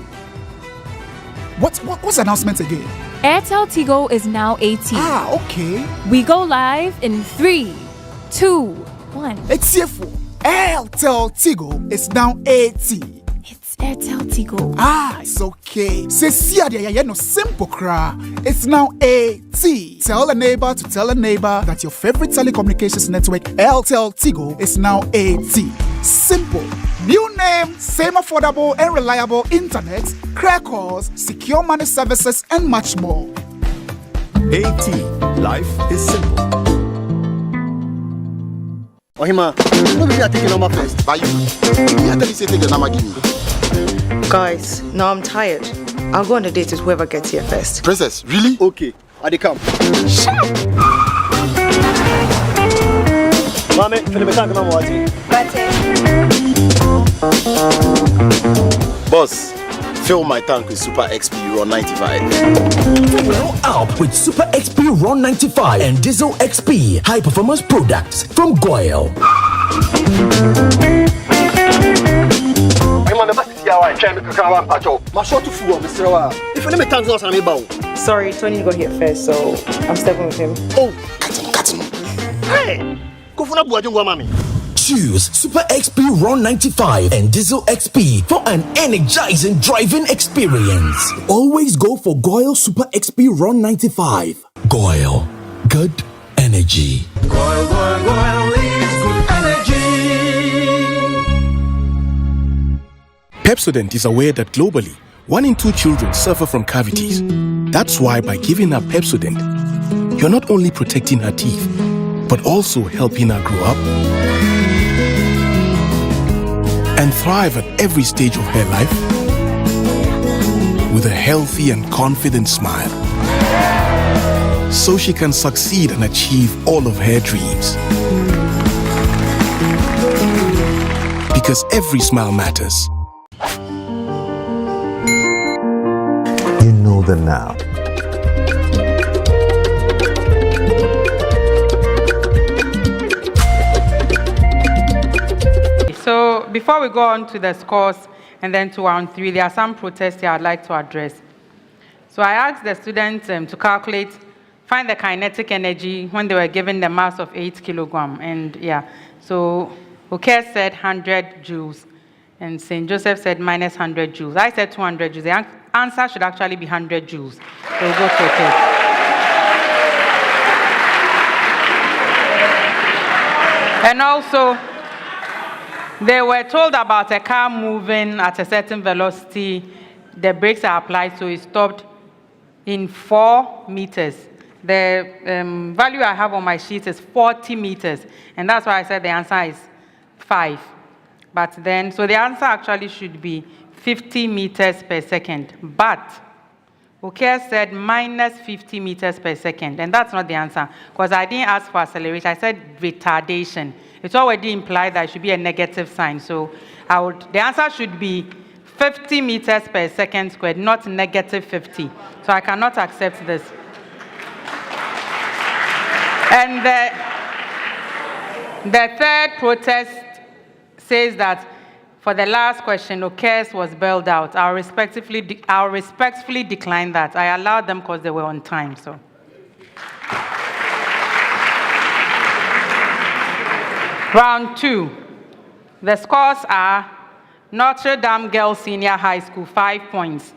What's the announcement again? Airtel Tigo is now 18. Okay. We go live in 3, 2, 1. It's here for Airtel Tigo is now 80. It's Airtel Tigo. It's okay. Say no simple cra. It's now 80. Tell a neighbor to tell a neighbor that your favorite telecommunications network, Airtel Tigo, is now 80. Simple. New name, same affordable and reliable internet, clear calls, secure money services, and much more. 80. Life is simple. Ohima, no be I take your number first. By you. You tell me say take your number give me. Guys, now I'm tired. I'll go on a date with whoever gets here first. Princess, really? Okay, I come. Mame, Philip can't come watching. Boss, fill my tank with Super XP Ron 95. Fill up with Super XP Ron 95 and Diesel XP high performance products from Goyle. Sorry, Tony got here first, so I'm stepping with him. Oh, cut him. Hey, go for mommy. Choose Super XP Ron 95 and Diesel XP for an energizing driving experience. Always go for Goyle Super XP Ron 95. Goyle, good energy. Goyle is good energy. Pepsodent is aware that globally, 1 in 2 children suffer from cavities. That's why by giving her Pepsodent, you're not only protecting her teeth, but also helping her grow up and thrive at every stage of her life with a healthy and confident smile, so she can succeed and achieve all of her dreams. Because every smile matters. You know them now. So before we go on to the scores and then to round 3, there are some protests here I'd like to address. So I asked the students to find the kinetic energy when they were given the mass of 8 kilograms. And so Oke said 100 joules, and St. Joseph said minus 100 joules. I said 200 joules. The answer should actually be 100 joules. So we'll go to Oke. And also, they were told about a car moving at a certain velocity. The brakes are applied, so it stopped in 4 meters. The value I have on my sheet is 40 meters, and that's why I said the answer is 5. But then, so the answer actually should be 50 meters per second. But Oke said minus 50 meters per second, and that's not the answer, because I didn't ask for acceleration. I said retardation. It's already implied that it should be a negative sign. So the answer should be 50 meters per second squared, not negative 50. So I cannot accept this. And the third protest says that for the last question, Oke's was bailed out. I'll respectfully decline that. I allowed them because they were on time. So. Round 2. The scores are Notre Dame Girls Senior High School, 5 points.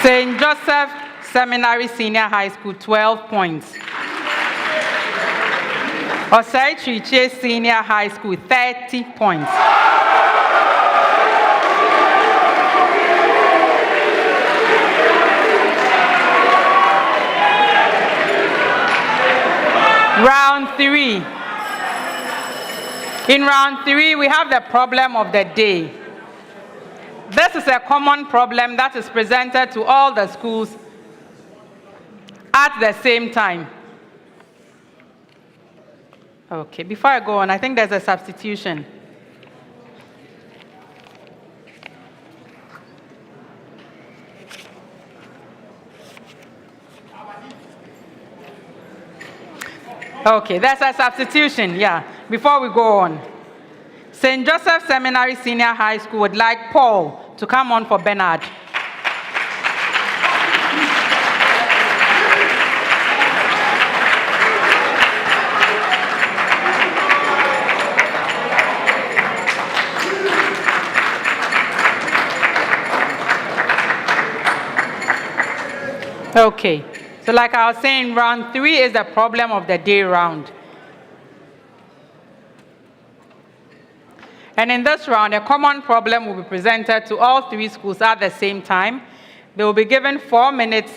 St. Joseph Seminary Senior High School, 12 points. Osei Kyeretwie Shs Senior High School, 30 points. Round 3. In round 3, we have the problem of the day. This is a common problem that is presented to all the schools at the same time. Okay, before I go on, I think there's a substitution. Okay, there's a substitution, before we go on, St. Joseph Seminary Senior High School would like Paul to come on for Bernard. Okay, so like I was saying, round 3 is the problem of the day round. And in this round, a common problem will be presented to all 3 schools at the same time. They will be given 4 minutes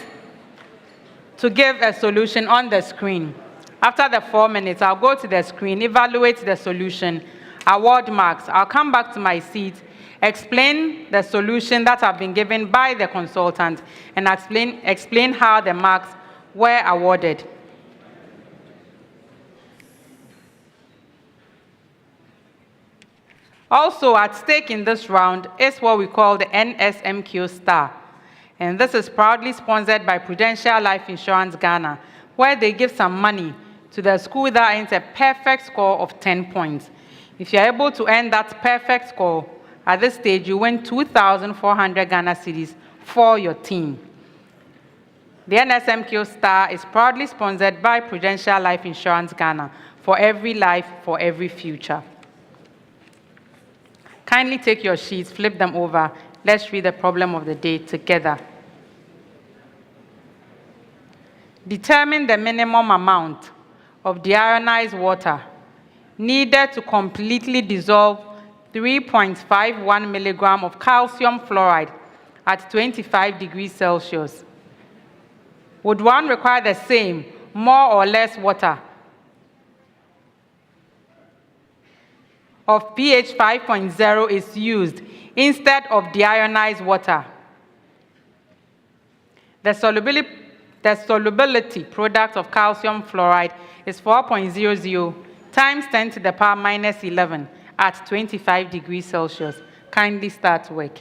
to give a solution on the screen. After the 4 minutes, I'll go to the screen, evaluate the solution, award marks. I'll come back to my seat, explain the solution that have been given by the consultant, and explain how the marks were awarded. Also at stake in this round is what we call the NSMQ Star. And this is proudly sponsored by Prudential Life Insurance Ghana, where they give some money to the school that earns a perfect score of 10 points. If you're able to earn that perfect score, at this stage, you win 2,400 Ghana cedis for your team. The NSMQ Star is proudly sponsored by Prudential Life Insurance Ghana, for every life, for every future. Kindly take your sheets, flip them over. Let's read the problem of the day together. Determine the minimum amount of deionized water needed to completely dissolve 3.51 milligram of calcium fluoride at 25 degrees Celsius. Would one require the same, more or less water of pH 5.0 is used instead of deionized water? The solubility product of calcium fluoride is 4.00 times 10 to the power minus 11 at 25 degrees Celsius. Kindly start work.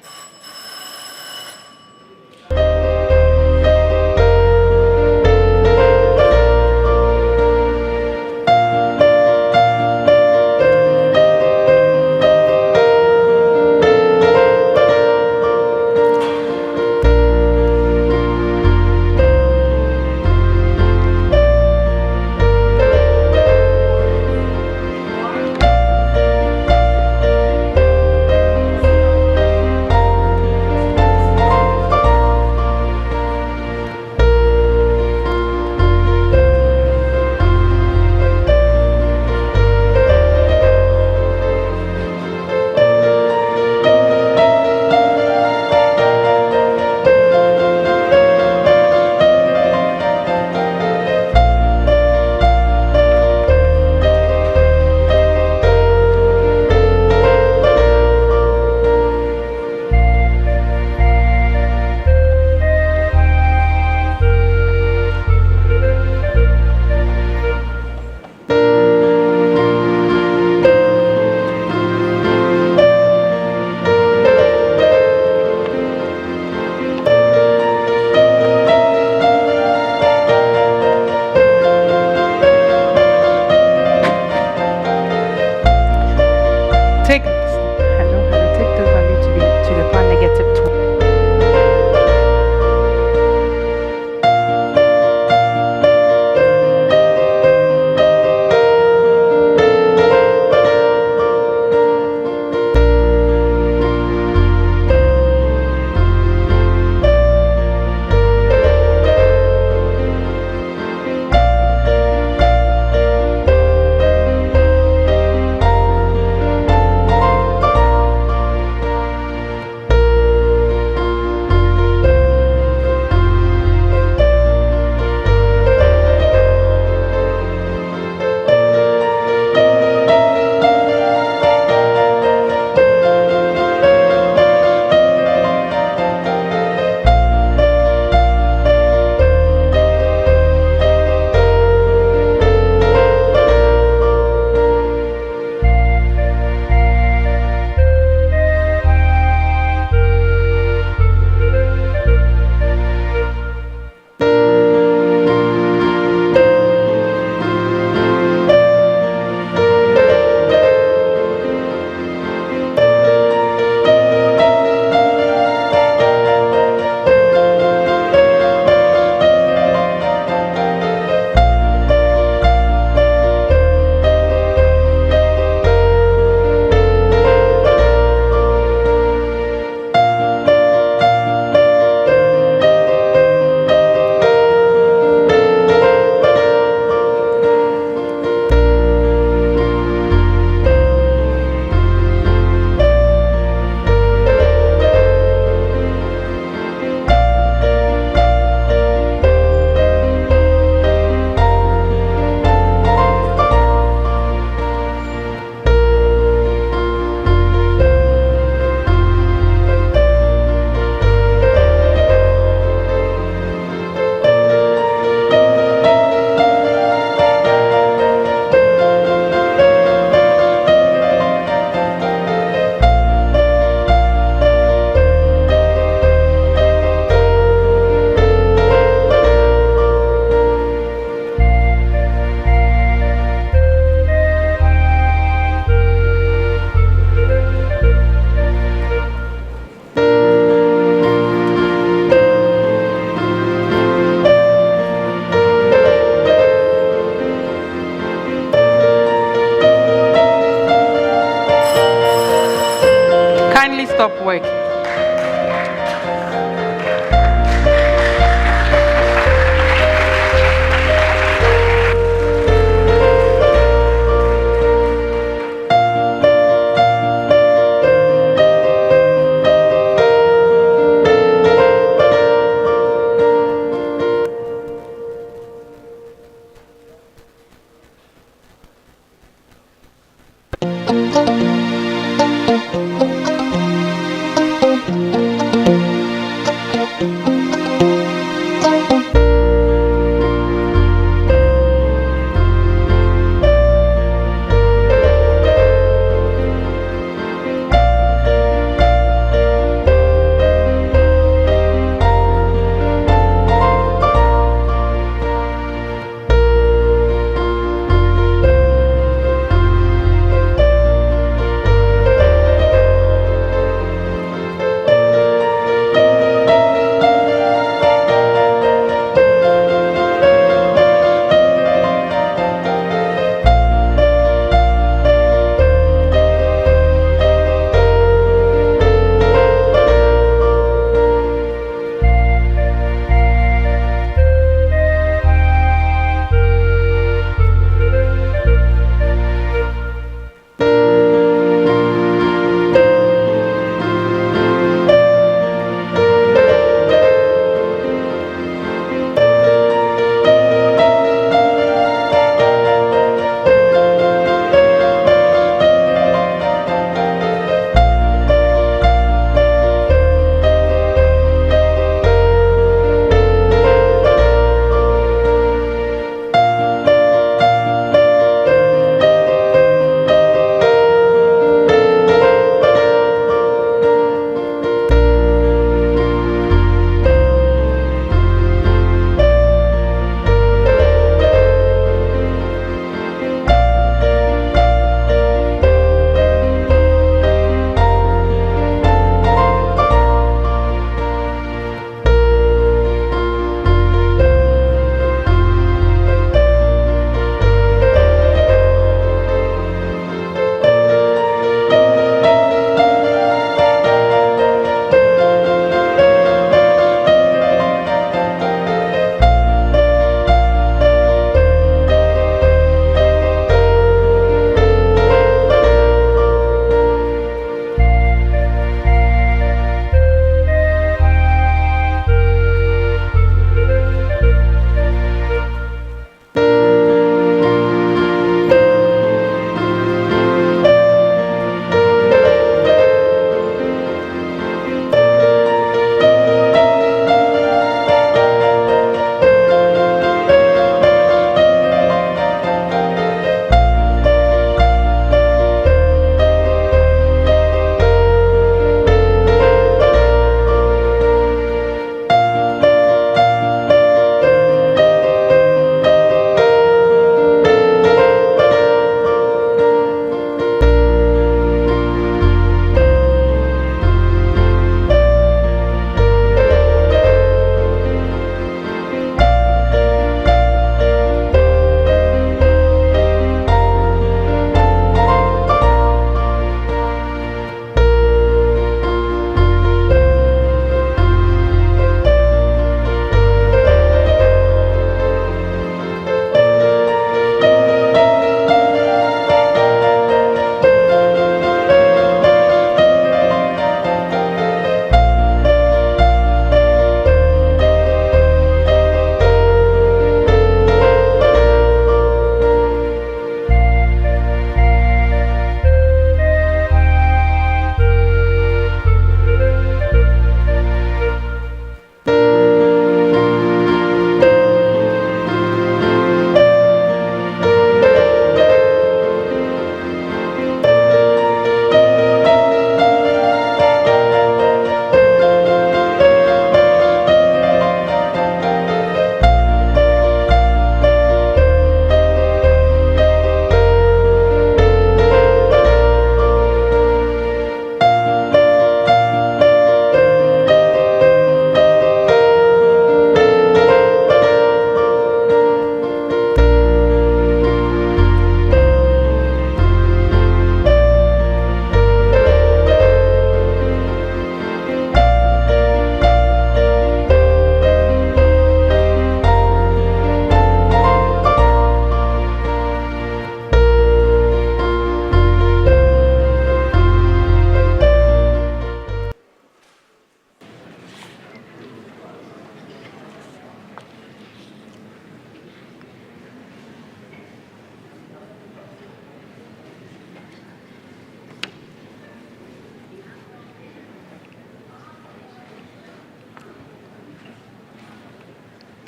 stop work.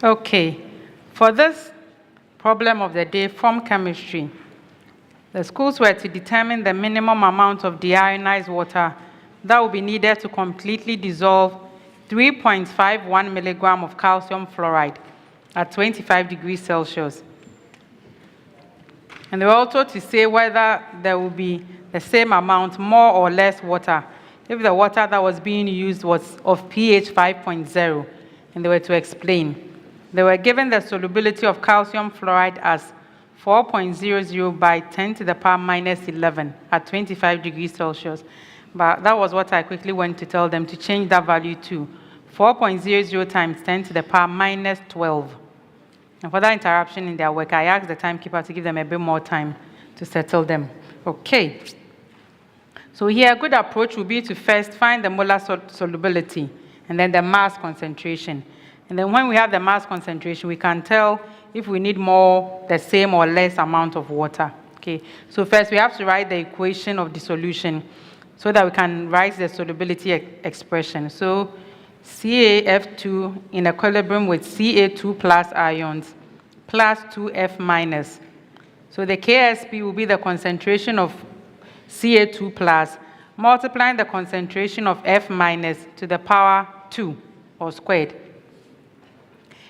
Okay, for this problem of the day from chemistry, the schools were to determine the minimum amount of deionized water that will be needed to completely dissolve 3.51 milligram of calcium fluoride at 25 degrees Celsius. And they were also to say whether there will be the same amount, more or less water, if the water that was being used was of pH 5.0, and they were to explain. They were given the solubility of calcium fluoride as 4.00 by 10 to the power minus 11 at 25 degrees Celsius. But that was what I quickly went to tell them to change that value to 4.00 times 10 to the power minus 12. And for that interruption in their work, I asked the timekeeper to give them a bit more time to settle them. Okay. So here, a good approach would be to first find the molar solubility and then the mass concentration. And then when we have the mass concentration, we can tell if we need more, the same or less amount of water. Okay. So first, we have to write the equation of dissolution so that we can write the solubility expression. So CaF2 in equilibrium with Ca2 plus ions plus 2F minus. So the KSP will be the concentration of Ca2 plus multiplying the concentration of F minus to the power 2 or squared.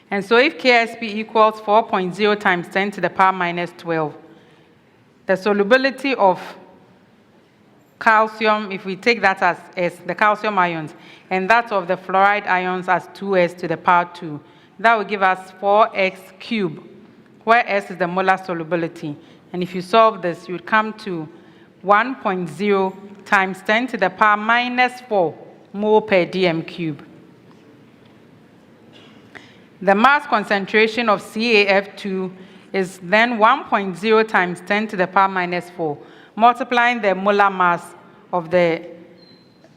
And so if KSP equals 4.0 times 10 to the power minus 12, the solubility of calcium, if we take that as S, the calcium ions, and that of the fluoride ions as 2S to the power 2, that will give us 4x cubed, where S is the molar solubility. And if you solve this, you would come to 1.0 times 10 to the power minus 4 mole per dm cube. The mass concentration of CaF2 is then 1.0 times 10 to the power minus 4, multiplying the molar mass of the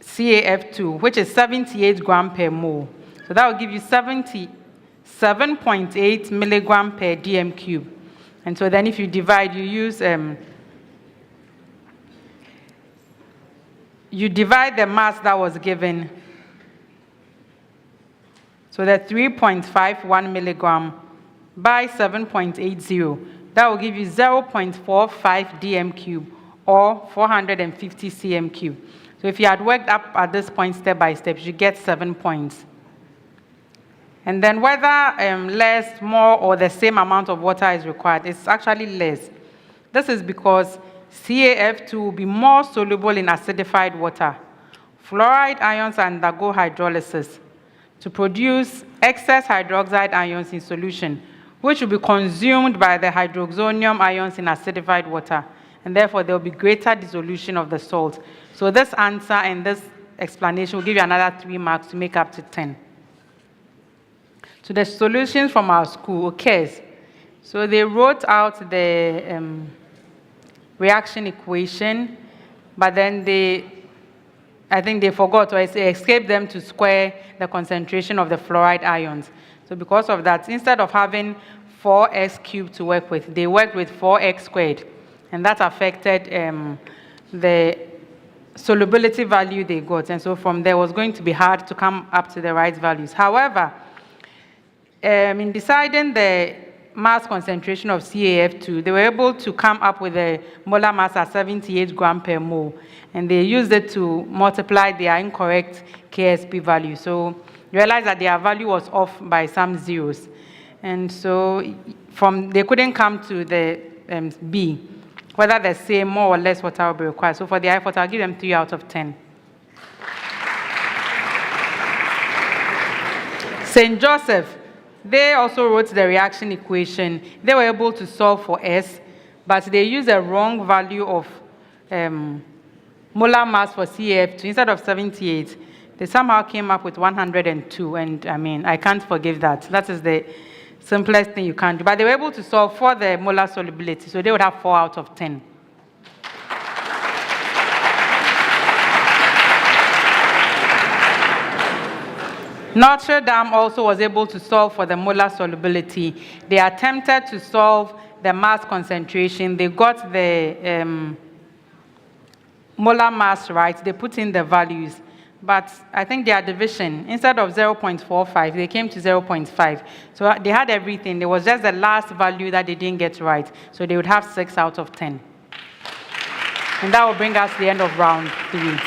CaF2, which is 78 gram per mole. So that will give you 77.8 milligram per dm cube. And so then if you divide, you divide the mass that was given. So that 3.51 milligram by 7.80, that will give you 0.45 dm cube or 450 cm cube. So if you had worked up at this point step by step, you get 7 points. And then whether less, more, or the same amount of water is required, it's actually less. This is because CaF2 will be more soluble in acidified water. Fluoride ions undergo hydrolysis to produce excess hydroxide ions in solution, which will be consumed by the hydroxonium ions in acidified water, and therefore there will be greater dissolution of the salt. So this answer and this explanation will give you another 3 marks to make up to 10. So the solutions from our school, okay. So they wrote out the reaction equation, but then I think they forgot, or it escaped them to square the concentration of the fluoride ions. So because of that, instead of having 4x cubed to work with, they worked with 4x squared. And that affected the solubility value they got. And so from there, it was going to be hard to come up to the right values. However, in deciding the mass concentration of CaF2, they were able to come up with a molar mass at 78 gram per mole. And they used it to multiply their incorrect KSP value. So you realize that their value was off by some zeros. And so they couldn't come to the B, whether the same, more or less water will be required. So for the effort, I'll give them 3 out of 10. St. Joseph, they also wrote the reaction equation. They were able to solve for S, but they used a wrong value of molar mass for CaF2. Instead of 78, they somehow came up with 102, and I mean, I can't forgive that. That is the simplest thing you can do. But they were able to solve for the molar solubility, so they would have 4 out of 10. Notre Dame also was able to solve for the molar solubility. They attempted to solve the mass concentration. They got the molar mass right. They put in the values, but I think their division, instead of 0.45, they came to 0.5. So they had everything. There was just the last value that they didn't get right. So they would have 6 out of 10. And that will bring us to the end of round 3.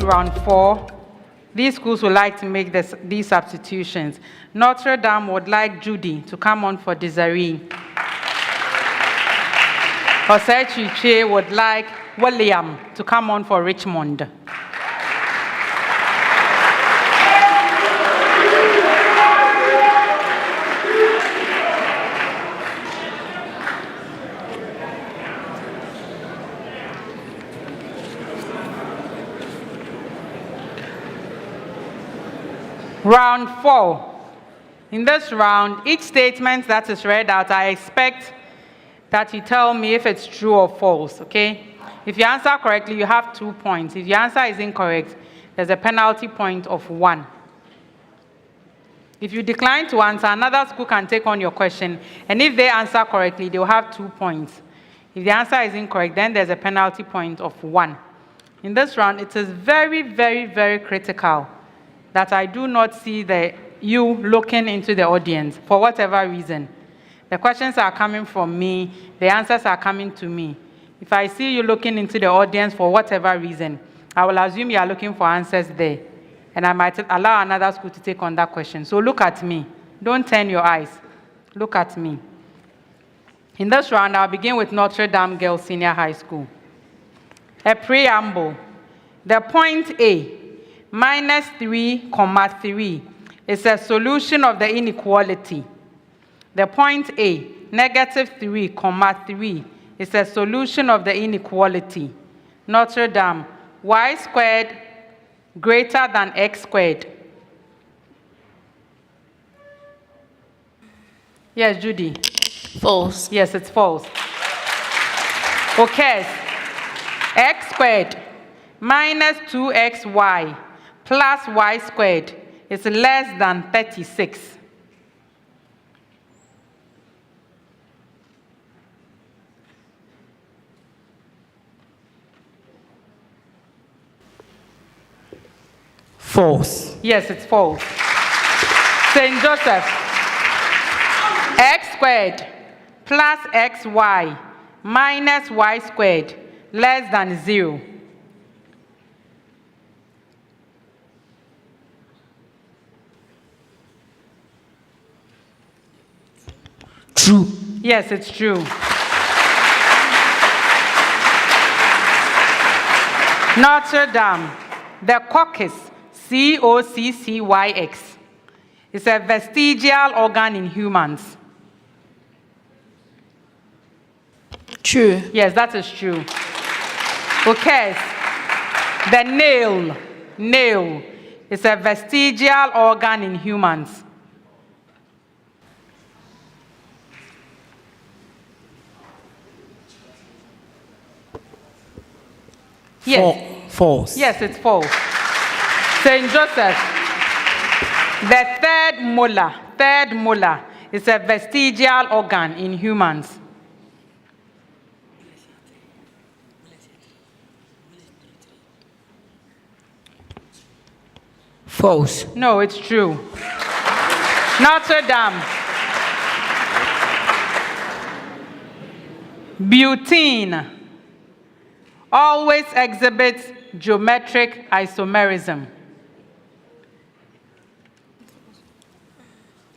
round 4, these schools would like to make these substitutions. Notre Dame would like Judy to come on for Desiree. Osei Kyeretwie Shs would like William to come on for Richmond. Round 4. In this round, each statement that is read out, I expect that you tell me if it's true or false, okay? If you answer correctly, you have 2 points. If your answer is incorrect, there's a penalty point of 1. If you decline to answer, another school can take on your question, and if they answer correctly, they'll have 2 points. If the answer is incorrect, then there's a penalty point of 1. In this round, it is very, very, very critical that I do not see you looking into the audience for whatever reason. The questions are coming from me, the answers are coming to me. If I see you looking into the audience for whatever reason, I will assume you are looking for answers there. And I might allow another school to take on that question. So look at me. Don't turn your eyes. Look at me. In this round, I'll begin with Notre Dame Girls Senior High School. A preamble. The point A, -3, 3, is a solution of the inequality. The point A, -3, is a solution of the inequality. Notre Dame, y squared greater than x squared. Yes, Judy. False. Yes, it's false. Okay. X squared minus 2xy plus y squared is less than 36. False. Yes, it's false. St. Joseph, x squared plus xy minus y squared less than 0. True. Yes, it's true. Notre Dame, the coccus, COCCYX, is a vestigial organ in humans. True. Yes, that is true. Okay. The nail is a vestigial organ in humans. Yes. False. Yes, it's false. St. Joseph, the third molar is a vestigial organ in humans. False. No, it's true. Notre Dame. Butene always exhibits geometric isomerism.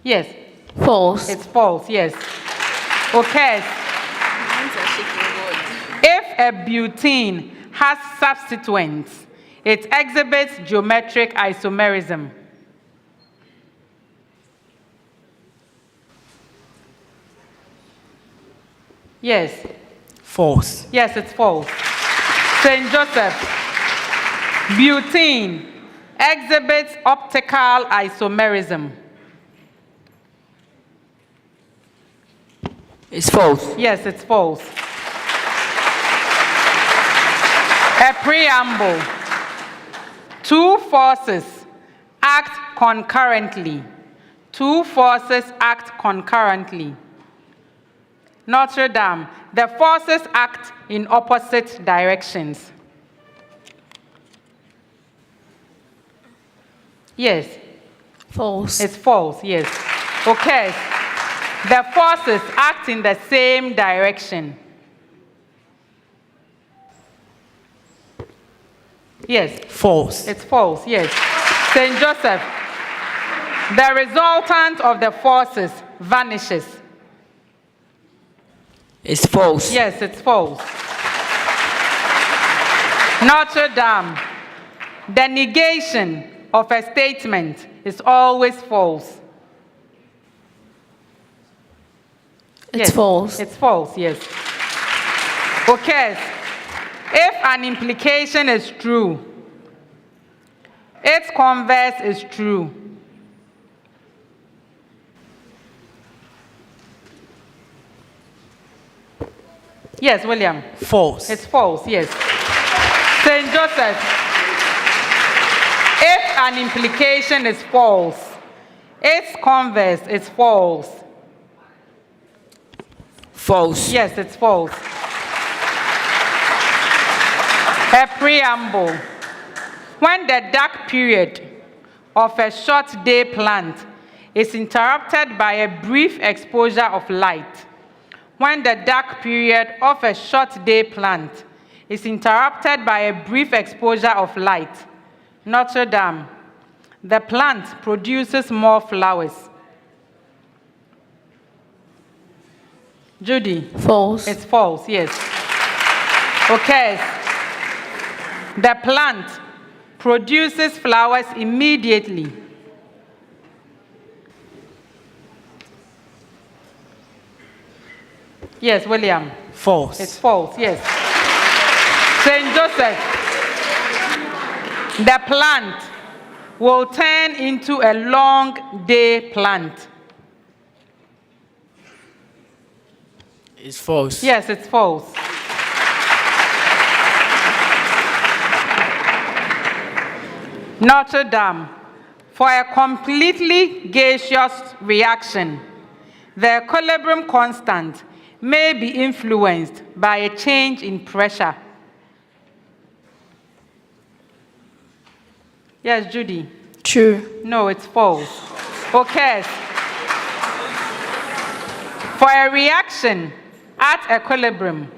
Yes. False. It's false, yes. Okay. If a butene has substituents, it exhibits geometric isomerism. Yes. False. Yes, it's false. St. Joseph, butene exhibits optical isomerism. It's false. Yes, it's false. A preamble. Two forces act concurrently. Two forces act concurrently. Notre Dame, the forces act in opposite directions. Yes. False. It's false, yes. Okay. The forces act in the same direction. Yes. False. It's false, yes. St. Joseph, the resultant of the forces vanishes. It's false. Yes, it's false. Notre Dame, the negation of a statement is always false. It's false. It's false, yes. Okay. If an implication is true, its converse is true. Yes, William. False. It's false, yes. St. Joseph, if an implication is false, its converse is false. False. Yes, it's false. A preamble. When the dark period of a short day plant is interrupted by a brief exposure of light, when the dark period of a short day plant is interrupted by a brief exposure of light, Notre Dame, the plant produces more flowers. Judy? False. It's false, yes. Okay. The plant produces flowers immediately. Yes, William. False. It's false, yes. St. Joseph, the plant will turn into a long day plant. It's false. Yes, it's false. Notre Dame, for a completely gaseous reaction, the equilibrium constant may be influenced by a change in pressure. Yes, Judy. True. No, it's false. Okay. For a reaction at equilibrium,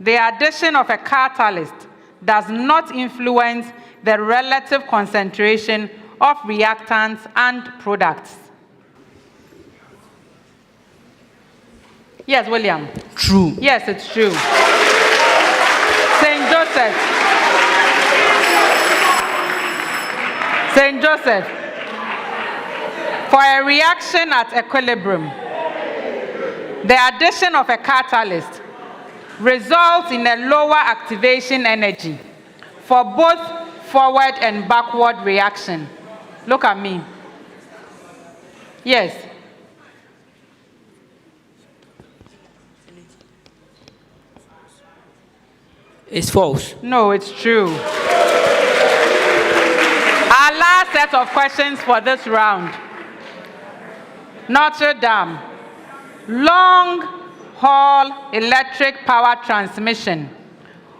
the addition of a catalyst does not influence the relative concentration of reactants and products. Yes, William. True. Yes, it's true. St. Joseph. St. Joseph. For a reaction at equilibrium, the addition of a catalyst results in a lower activation energy for both forward and backward reaction. Look at me. Yes. It's false. No, it's true. Our last set of questions for this round. Notre Dame. Long-haul electric power transmission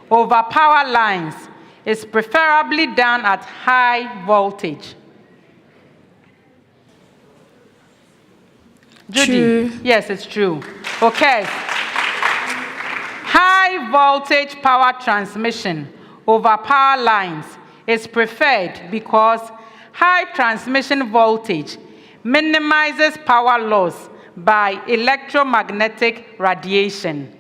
over power lines is preferably done at high voltage. Judy? True. Yes, it's true. Okay. High voltage power transmission over power lines is preferred because high transmission voltage minimizes power loss by electromagnetic radiation.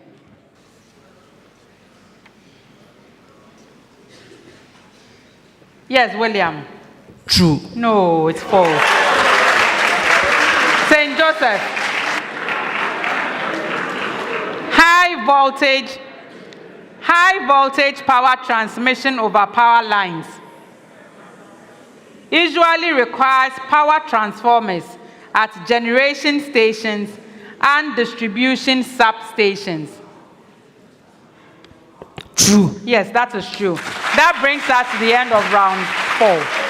Yes, William. True. No, it's false. St. Joseph. High voltage power transmission over power lines usually requires power transformers at generation stations and distribution substations. True. Yes, that is true. That brings us to the end of round 4.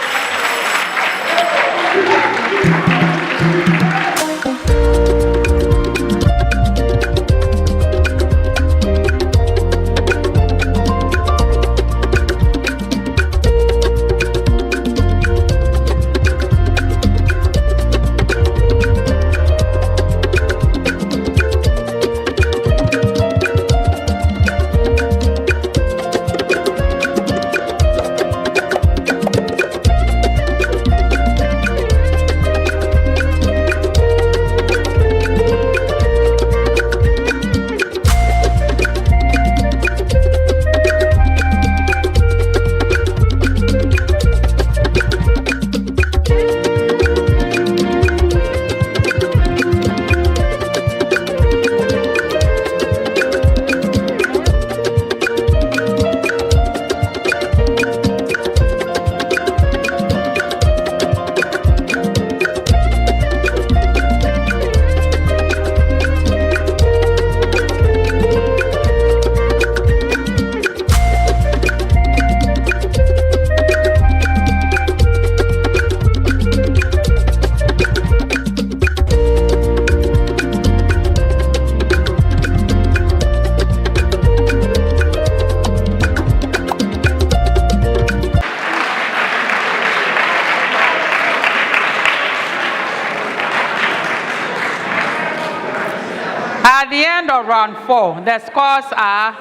At the end of round 4, the scores are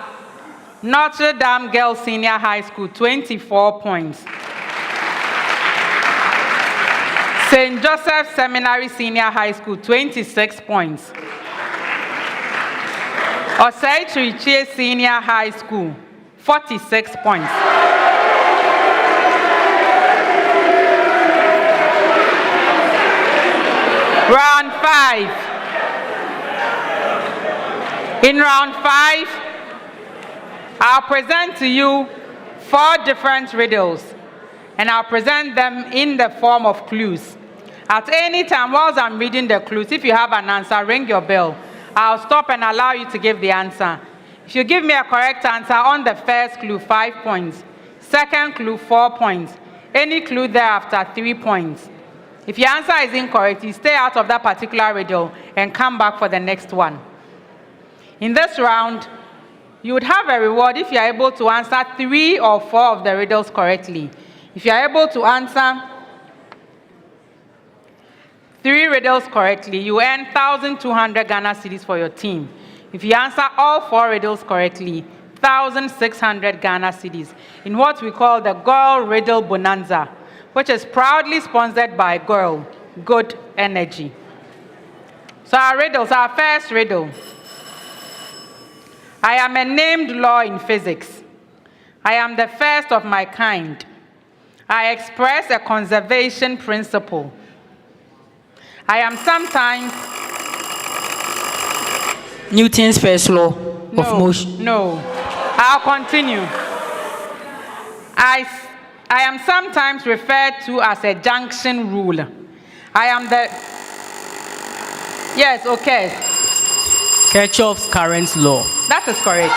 Notre Dame Girls Senior High School, 24 points. St. Joseph Seminary Senior High School, 26 points. Osei Kyeretwie Shs Senior High School, 46 points. Round 5. In round 5, I'll present to you 4 different riddles, and I'll present them in the form of clues. At any time, whilst I'm reading the clues, if you have an answer, ring your bell. I'll stop and allow you to give the answer. If you give me a correct answer on the first clue, 5 points. Second clue, 4 points. Any clue thereafter, 3 points. If your answer is incorrect, you stay out of that particular riddle and come back for the next one. In this round, you would have a reward if you are able to answer 3 or 4 of the riddles correctly. If you are able to answer 3 riddles correctly, you earn 1,200 Ghana cedis for your team. If you answer all 4 riddles correctly, 1,600 Ghana cedis in what we call the Girl Riddle Bonanza, which is proudly sponsored by Girl, Good Energy. So our riddles, our first riddle. I am a named law in physics. I am the first of my kind. I express a conservation principle. I am sometimes... Newton's first law of motion. No, I'll continue. I am sometimes referred to as a junction rule. I am the... Yes, okay. Kirchhoff's current law. That is correct.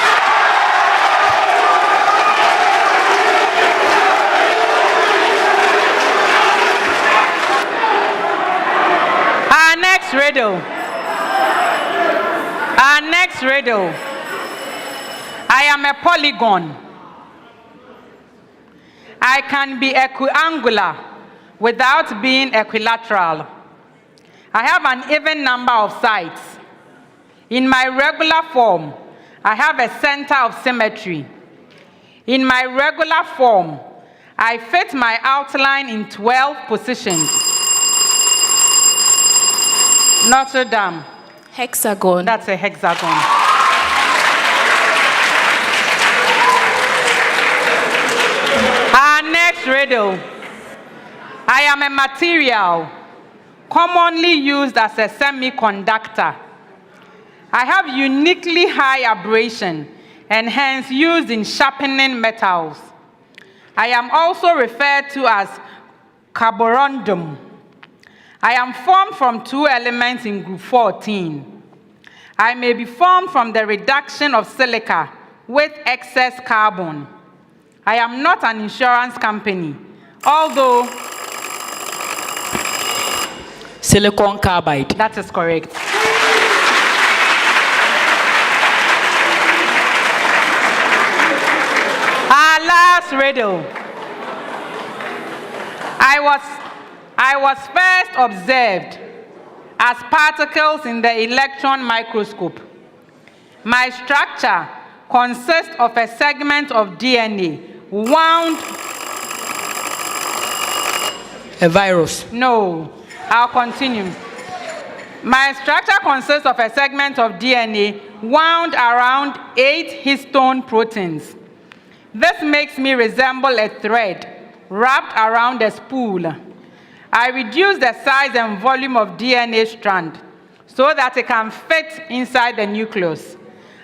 Our next riddle. Our next riddle. I am a polygon. I can be equiangular without being equilateral. I have an even number of sides. In my regular form, I have a center of symmetry. In my regular form, I fit my outline in 12 positions. Notre Dame. Hexagon. That's a hexagon. Our next riddle. I am a material commonly used as a semiconductor. I have uniquely high abrasion and hence used in sharpening metals. I am also referred to as carborundum. I am formed from 2 elements in group 14. I may be formed from the reduction of silica with excess carbon. I am not an insurance company, although... Silicon carbide. That is correct. Our last riddle. I was first observed as particles in the electron microscope. My structure consists of a segment of DNA wound... A virus. No, I'll continue. My structure consists of a segment of DNA wound around 8 histone proteins. This makes me resemble a thread wrapped around a spool. I reduce the size and volume of DNA strand so that it can fit inside the nucleus.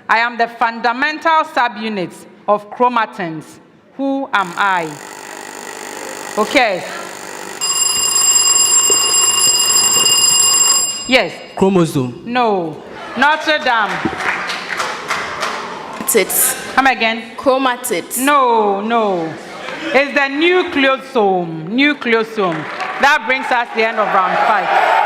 I am the fundamental subunit of chromatins. Who am I? Okay. Yes. Chromosome. No. Notre Dame. Chromatids. Come again. Chromatids. No. It's the nucleosome. Nucleosome. That brings us to the end of round 5.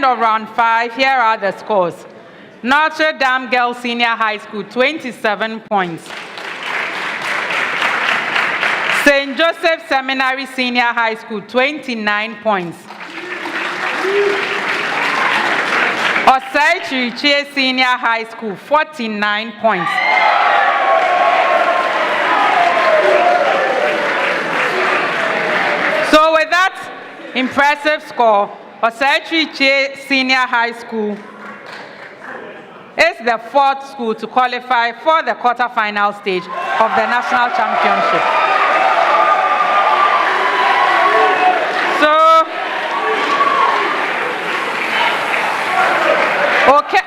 of round 5, here are the scores. Notre Dame Girls Senior High School, 27 points. St. Joseph Seminary Senior High School, 29 points. Osei Kyeretwie Shs Senior High School, 49 points. So with that impressive score, Osei Kyeretwie Shs Senior High School is the 4th school to qualify for the quarter-final stage of the national championship. Okay.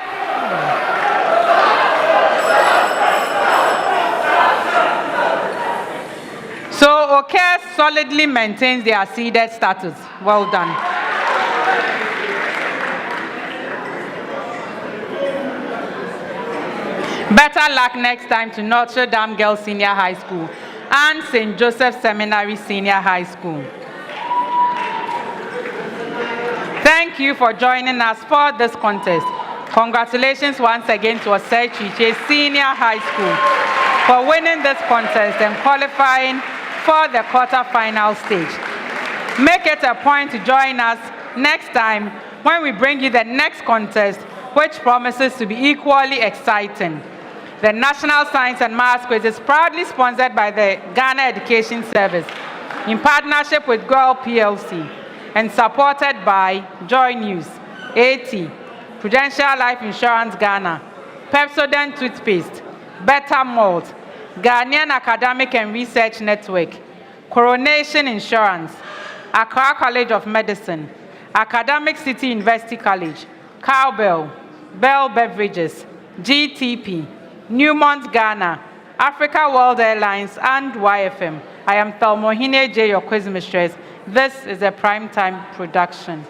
So OK solidly maintains their seeded status. Well done. Better luck next time to Notre Dame Girls Senior High School and St. Joseph Seminary Senior High School. Thank you for joining us for this contest. Congratulations once again to Osei Kyeretwie Shs Senior High School for winning this contest and qualifying for the quarter-final stage. Make it a point to join us next time when we bring you the next contest, which promises to be equally exciting. The National Science and Maths Quiz is proudly sponsored by the Ghana Education Service in partnership with Girl PLC and supported by Joy News, AT, Prudential Life Insurance Ghana, Pepsodent Toothpaste, Better Malt, Ghanaian Academic and Research Network, Coronation Insurance, Accra College of Medicine, Academic City University College, Cowbell, Bell Beverages, GTP, Newmont Ghana, Africa World Airlines, and YFM. I am Thelmohine J, your quiz mistress. This is a primetime production.